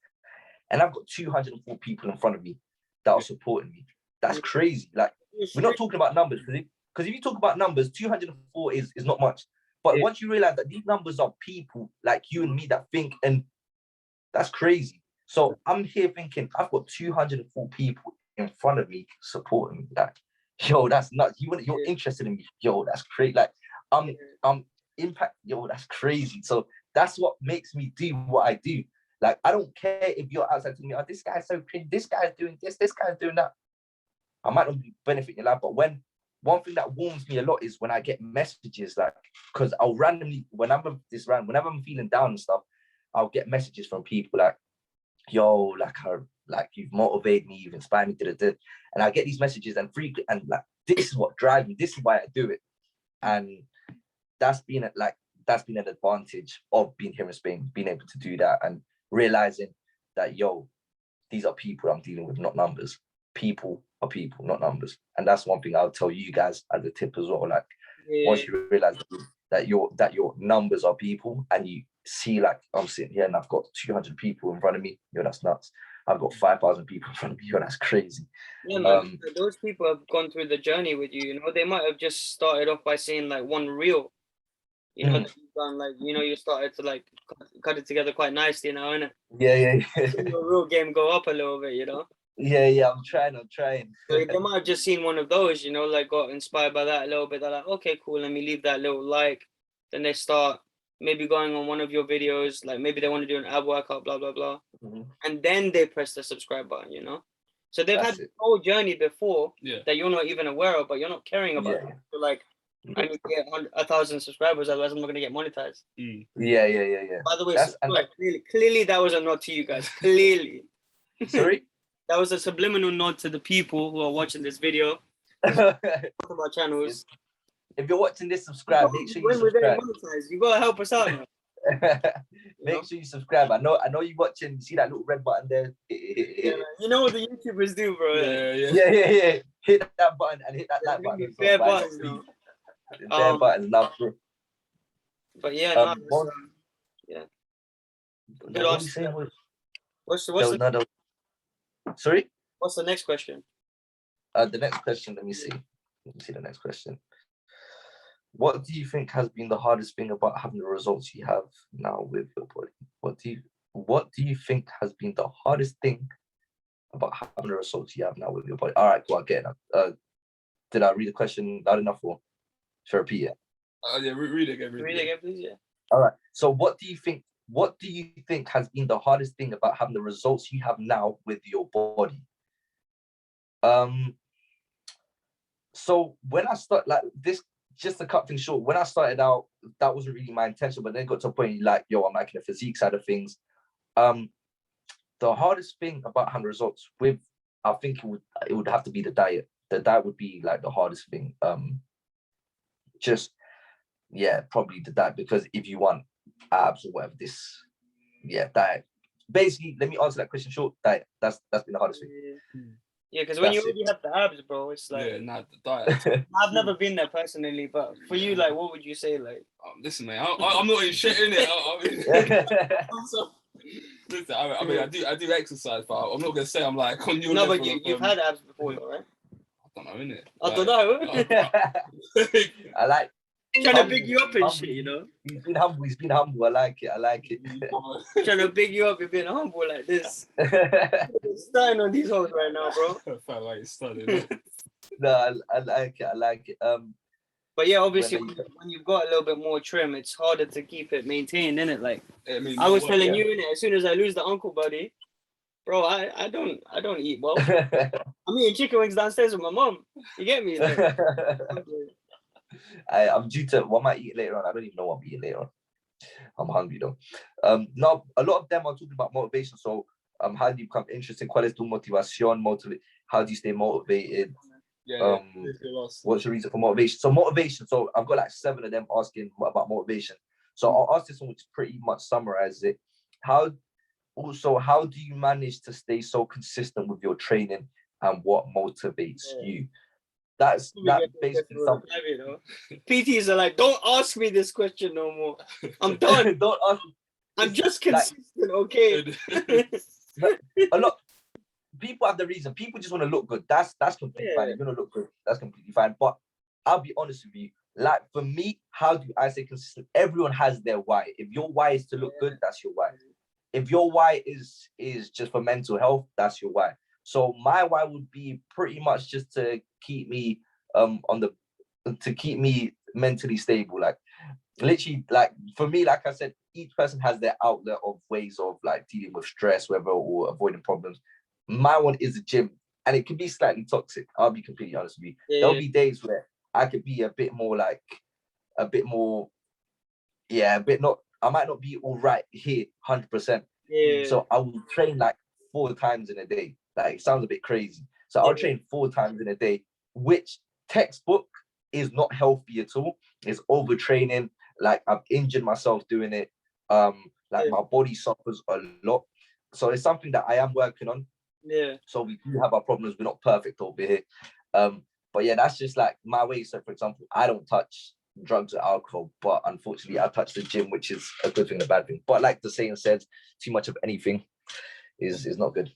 and I've got 204 people in front of me that are supporting me. That's crazy. Like we're not talking about numbers, because if you talk about numbers, 204 is not much. But once you realize that these numbers are people like you and me that think, and that's crazy. So I'm here thinking I've got 204 people in front of me supporting me. Like, yo, that's nuts. You're interested in me. Yo, that's crazy. Like I'm impact. Yo, that's crazy. So that's what makes me do what I do. Like I don't care if you're outside telling me, oh, this guy's so crazy. This guy's doing this guy's doing that. I might not be benefiting your life, but one thing that warms me a lot is when I get messages, like, because I'll randomly, whenever I'm feeling down and stuff, I'll get messages from people like, yo, like you've motivated me, you've inspired me, and I get these messages and like, this is what drives me, this is why I do it. And that's been an advantage of being here in Spain, being able to do that and realizing that, yo, these are people I'm dealing with, not numbers. People are people, not numbers. And that's one thing I'll tell you guys as a tip as well. Like once you realize that your numbers are people, and you see, like, I'm sitting here and I've got 200 people in front of me, yo, that's nuts. I've got 5,000 people in front of me, yo, that's crazy. Yeah, man. Those people have gone through the journey with you, you know. They might have just started off by seeing like one reel, you know, that you've done, like, you know, you started to like cut it together quite nicely now, innit? Yeah. Your real game go up a little bit, you know. Yeah, I'm trying. So they might have just seen one of those, you know, like got inspired by that a little bit. They're like, okay, cool, let me leave that little like. Then they start maybe going on one of your videos, like maybe they want to do an ab workout, blah, blah, blah. And then they press the subscribe button, you know. So they've had the whole journey before that you're not even aware of, but you're not caring about it. You're like, I need to get 1,000 subscribers, otherwise I'm not going to get monetized. Yeah. By the way, clearly that was a nod to you guys. Clearly. Sorry? That was a subliminal nod to the people who are watching this video. Talk about channels. If you're watching this, subscribe. Make sure you subscribe. You gotta help us out. Make sure you subscribe. I know you're watching. You see that little red button there? Yeah, you know what the YouTubers do, bro. Yeah. Hit that button and hit that like button. Bare buttons, though. Bare buttons now. But yeah, yeah. Sorry? What's the next question? The next question, let me see the next question. What do you think has been the hardest thing about having the results you have now with your body? What do you think has been the hardest thing about having the results you have now with your body? All right, go on, get it. Did I read the question loud enough, or should I repeat it? Yeah, read it again. Read it again, please. Yeah. All right. So what do you think has been the hardest thing about having the results you have now with your body? So when I start like this, just to cut things short, when I started out, that wasn't really my intention, but then it got to a point like, yo, I'm liking the physique side of things. The hardest thing about having results with, I think it would have to be the diet. The diet would be like the hardest thing. Probably the diet, because if you want abs or whatever, diet. Basically, let me answer that question short. Diet. That's been the hardest thing. Yeah, because when you already have the abs, bro, it's like the diet. I've never been there personally, but for you, like, what would you say? Like, listen, man, I'm not in shit in it. Listen, I mean, I do exercise, but I'm not gonna say I'm like on your level. No, but you've had abs before, right? I don't know, innit? I don't know. I like trying to big you up and shit, you know. He's been humble. I like it. Trying to big you up, you're being humble like this. Starting on these hoes right now, bro. I felt like starting. No, I like it. But yeah, obviously, when you've got a little bit more trim, it's harder to keep it maintained, innit? Like, I was telling you, innit, as soon as I lose the uncle body, bro, I don't eat well. I'm eating chicken wings downstairs with my mom. You get me? Like, I'm due to, what am I eating later on? I don't even know what I'm eating later on. I'm hungry though. Now, a lot of them are talking about motivation. So, how do you become interested? ¿Cuál es tu motivación? How do you stay motivated? What's your reason for motivation? So I've got like 7 of them asking about motivation. So I'll ask this one, which pretty much summarizes it. How do you manage to stay so consistent with your training, and what motivates you? That basically something. PTs are like, don't ask me this question no more. I'm done. Don't ask me. I'm just consistent, like, okay? A lot. People have the reason. People just want to look good. That's completely fine. If you want to look good, that's completely fine. But I'll be honest with you. Like, for me, how do I say consistent? Everyone has their why. If your why is to look good, that's your why. If your why is just for mental health, that's your why. So my why would be pretty much just to keep me mentally stable. Like, literally, like, for me, like I said, each person has their outlet of ways of like dealing with stress, whether or avoiding problems. My one is the gym, and it can be slightly toxic. I'll be completely honest with you. There'll be days where I could be I might not be all right here 100%. So I will train like 4 times in a day. Like, it sounds a bit crazy. So I'll train 4 times in a day, which textbook is not healthy at all. It's overtraining. Like, I've injured myself doing it. My body suffers a lot. So it's something that I am working on. Yeah. So we do have our problems. We're not perfect over here. But yeah, that's just like my way. So for example, I don't touch drugs or alcohol, but unfortunately I touch the gym, which is a good thing and a bad thing. But like the saying says, too much of anything is not good.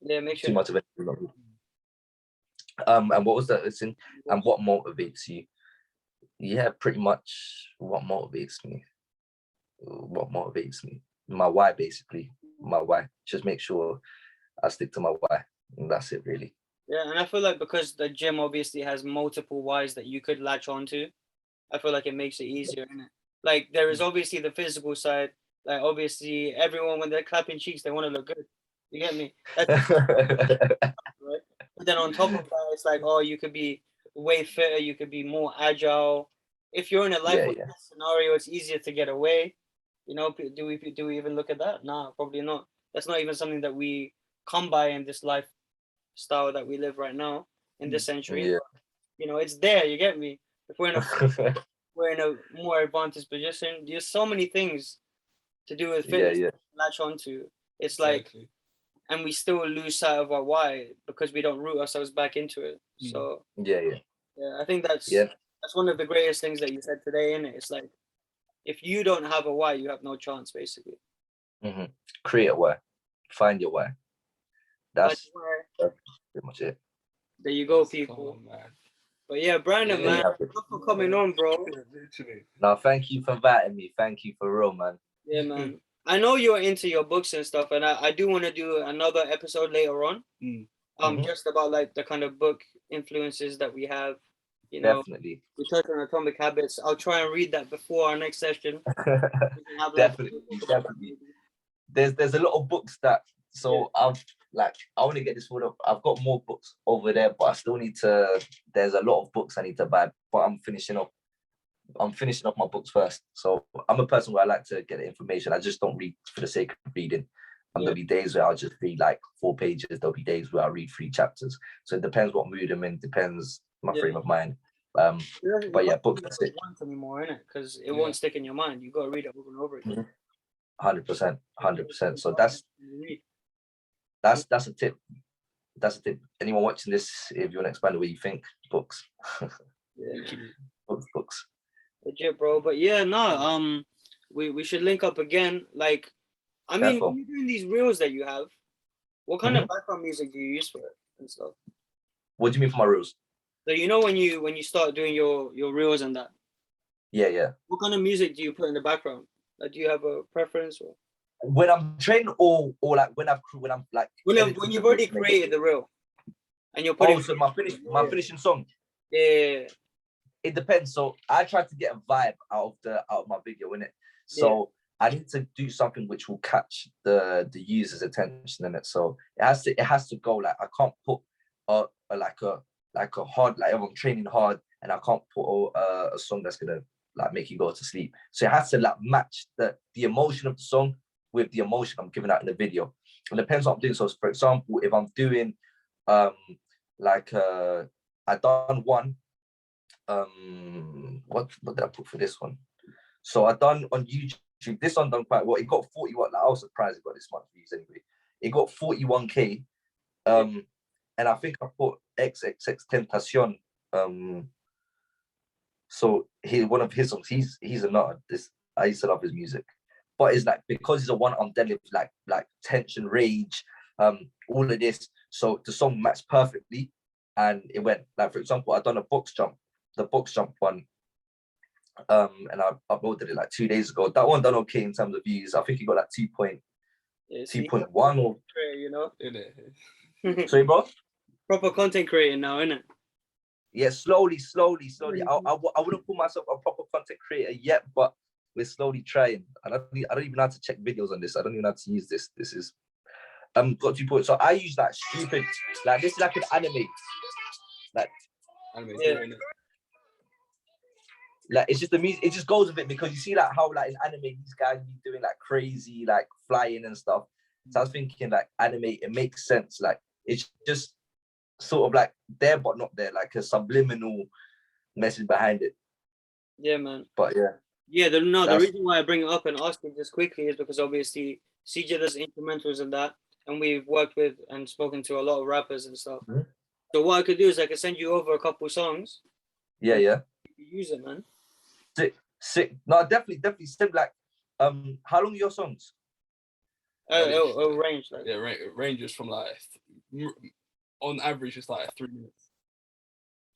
Yeah, make sure. Too much of anything is not good. And what was that? Listen, and what motivates you? Yeah, pretty much what motivates me. My why, basically. My why. Just make sure I stick to my why. And that's it, really. Yeah, and I feel like because the gym obviously has multiple whys that you could latch onto, I feel like it makes it easier, innit? Like, there is obviously the physical side. Like, obviously, everyone, when they're clapping cheeks, they want to look good. You get me? Right? But then on top of that, it's like, oh, you could be way fitter, you could be more agile. If you're in a life or death scenario, it's easier to get away. You know, do we even look at that? Nah, probably not. That's not even something that we come by in this lifestyle that we live right now in this century. Yeah. You know, it's there. You get me? If we're in a more advantageous position, there's so many things to do with fitness to latch onto. It's like, and we still lose sight of our why because we don't root ourselves back into it. So yeah, I think that's one of the greatest things that you said today, innit? It's like, if you don't have a why, you have no chance, basically. Create a why. Find your why. That's pretty much it. There you go, people. But yeah, Brandon, man, thanks for coming on, bro. Literally. No, thank you for inviting me. Thank you for real, man. Yeah, man. I know you're into your books and stuff, and I do want to do another episode later on. Just about like the kind of book influences that we have. You know, definitely. We touched on Atomic Habits. I'll try and read that before our next session. Definitely. There's a lot of books that I want to get this one up. I've got more books over there, but I still need to. There's a lot of books I need to buy, but I'm finishing off my books first. So I'm a person where I like to get the information. I just don't read for the sake of reading. There'll be days where I'll just read like 4 pages. There'll be days where I read 3 chapters. So it depends what mood I'm in. Depends my frame of mind. But yeah, books are sick. Anymore, innit? Because it won't stick in your mind. You got to read it over and over again. 100%. So that's a tip. That's a tip. Anyone watching this, if you want to expand the way you think, books. books. Legit, bro. But yeah, no. We should link up again. Like, I mean, when you're doing these reels that you have, what kind of background music do you use for it and stuff? What do you mean for my reels? So you know when you start doing your reels and that. Yeah. What kind of music do you put in the background? Like, do you have a preference or? When I'm training, or like when you've already created the reel, and you're putting. So my finishing song. Yeah. It depends. So I try to get a vibe out of my video, innit? So I need to do something which will catch the user's attention in it. So it has to go like I can't put a hard, like everyone training hard, and I can't put a song that's gonna like make you go to sleep. So it has to like match the emotion of the song with the emotion I'm giving out in the video. It depends what I'm doing. So for example, if I'm doing I done one. What did I put for this one? So I done on YouTube. This one done quite well. It got 41. Like, I was surprised it got this much views anyway. It got 41k. And I think I put XXX Tentacion. So one of his songs. He's a nut. I used to love his music, but it's like because it's a one on deadlift, like tension, rage, all of this. So the song matched perfectly, and it went like, for example, I done a box jump. The box jump one, and I uploaded it like 2 days ago. That one done okay in terms of views. I think it got like 2.1 or you know. Sorry, bro. Proper content creating now, innit? Yeah, slowly. I wouldn't call myself a proper content creator yet, but we're slowly trying. I don't even know how to check videos on this. I don't even know how to use this. This is got 2 points. So I use that stupid, like this is like an anime. Like like it's just the music, it just goes with it, because you see like how like in anime these guys be doing like crazy like flying and stuff. So I was thinking like anime, it makes sense. Like it's just sort of like there but not there, like a subliminal message behind it. Yeah, man. But the reason why I bring it up and ask you just quickly is because obviously CJ does instrumentals and that, and we've worked with and spoken to a lot of rappers and stuff. So what I could do is I could send you over a couple songs. Yeah. You use it, man. Sick. No, definitely send like how long are your songs? It'll range like it ranges from like on average it's like 3 minutes.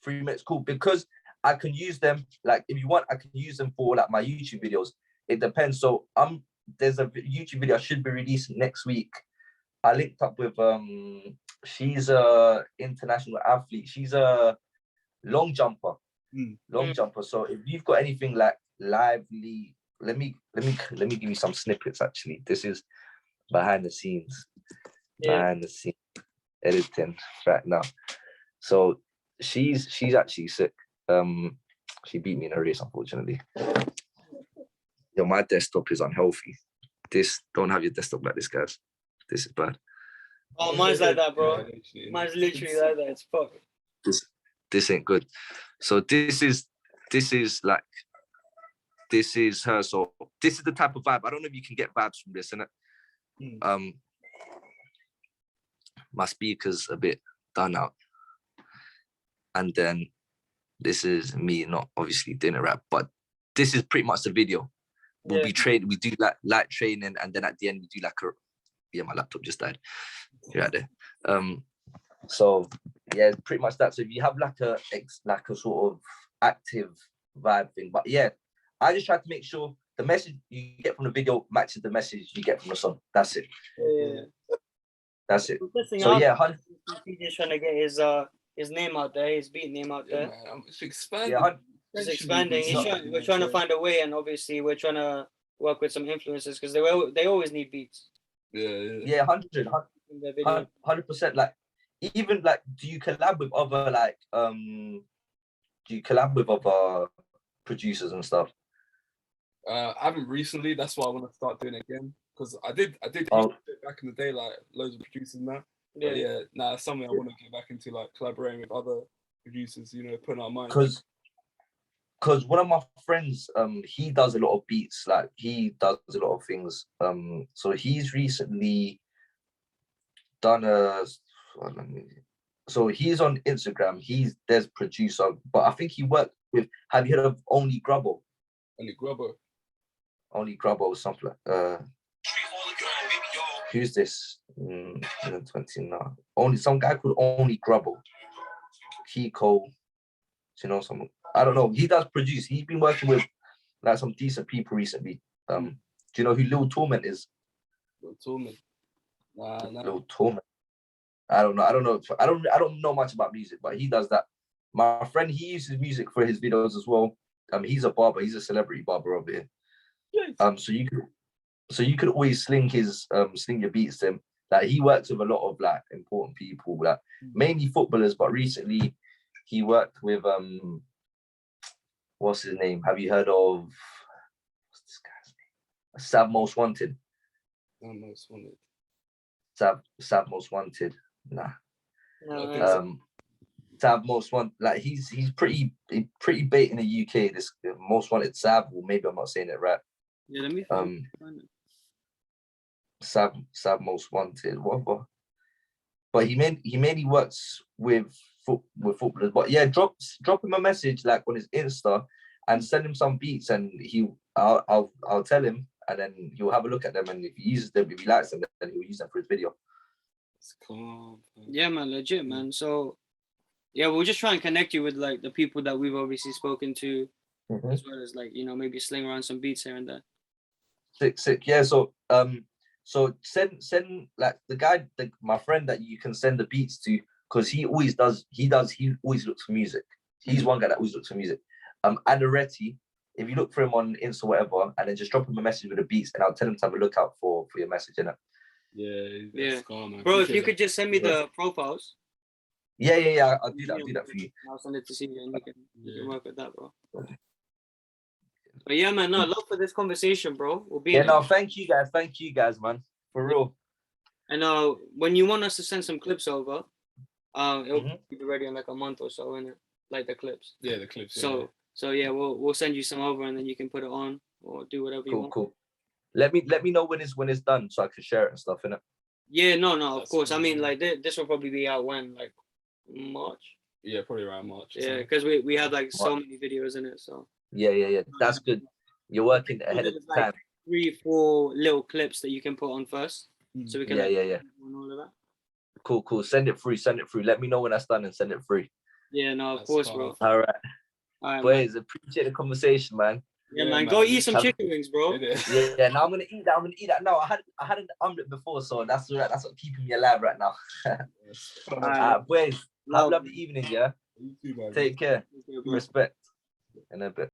3 minutes, cool, because I can use them, like if you want I can use them for like my YouTube videos. It depends. So there's a YouTube video I should be releasing next week. I linked up with she's a international athlete. She's a long jumper. Jumper. So if you've got anything like lively, let me give you some snippets. Actually, this is behind the scenes editing right now. So she's actually sick. She beat me in a race, unfortunately. Yo, my desktop is unhealthy. Don't have your desktop like this, guys. This is bad. Oh, mine's like that, bro. Mine's literally like that. It's fucked. This ain't good. So this is her. So this is the type of vibe. I don't know if you can get vibes from this, innit? My speaker's a bit done out. And then this is me not obviously doing a rap, but this is pretty much the video. We do like light training, and then at the end we do like yeah, my laptop just died. You're right there. So yeah, pretty much that. So if you have like a sort of active vibe thing, but yeah, I just try to make sure the message you get from the video matches the message you get from the song. That's it. Yeah. That's it. So yeah, he's just trying to get his name out there, his beat name out there. Man, it's expanding. Yeah, it's expanding. We're trying to find a way, and obviously we're trying to work with some influencers because they always need beats. Yeah, 100%. Like, even like, do you collab with other producers and stuff? I haven't recently. That's why I want to start doing it again, because I did back in the day, like loads of producers now. Yeah, yeah. Nah, it's something I want to get back into, like collaborating with other producers. You know, putting our minds. Because one of my friends, he does a lot of beats. Like, he does a lot of things. So he's recently done so he's on Instagram. There's producer, but I think he worked with. Have you heard of Only Grubbo? Only Grubbo or something like. Who's this? 29. Only some guy called Only Grubbo. Kiko, you know, some. I don't know. He does produce. He's been working with like some decent people recently. Do you know who Lil Torment is? Lil Torment. Nah. Lil Torment. I don't know. I don't know much about music, but he does that. My friend, he uses music for his videos as well. He's a barber. He's a celebrity barber over here. Yes. So you could always sling your beats to him. Like, he works with a lot of like important people, like mainly footballers, but recently he worked with what's his name? Have you heard of what's this guy's name? Sav Most Wanted. Sav Most Wanted. Nah. Sav Most Wanted. Like, he's pretty bait in the UK. This Most Wanted Sav, or maybe I'm not saying it right. Yeah, let me find it. Sav Most Wanted. What? But he mainly works with footballers. But yeah, drop him a message like on his Insta and send him some beats, and I'll tell him, and then he'll have a look at them, and if he uses them, if he likes them, then he'll use them for his video. It's cool. Yeah, man, legit, man. So yeah, we'll just try and connect you with like the people that we've obviously spoken to, as well as like, you know, maybe sling around some beats here and there. Sick. Yeah. So send like my friend that you can send the beats to, because he always looks for music. He's one guy that always looks for music. Adaretti, if you look for him on Insta or whatever, and then just drop him a message with the beats, and I'll tell him to have a look out for your message, innit? Yeah. Cool, man. Bro, if you could just send me the profiles. Yeah. I'll do that for you. I'll send it to you, and you can work with that, bro. But yeah, man, no, love for this conversation, bro. Thank you guys, man, for real. And when you want us to send some clips over, it'll be ready in like a month or so, innit? Like the clips. Yeah, the clips. So yeah, we'll send you some over, and then you can put it on or do whatever you want. Cool. Let me know when it's done, so I can share it and stuff, innit? Yeah, no, of course. I mean, like this will probably be out when, like March. Yeah, probably around March. Yeah, because we have like so many videos in it, so. Yeah. That's good. You're working ahead of time. 3-4 little clips that you can put on first, so we can. Yeah. And all of that. Cool. Send it through. Let me know when that's done and send it through. Yeah, no, of course, bro. All right, boys. Man. Appreciate the conversation, man. Yeah, man. Go eat some chicken wings, bro. Yeah. Now I'm gonna eat that. No, I had an omelette before, so that's what keeping me alive right now. Boys, have a lovely evening. Yeah. You too, man. Take care. Respect. In a bit.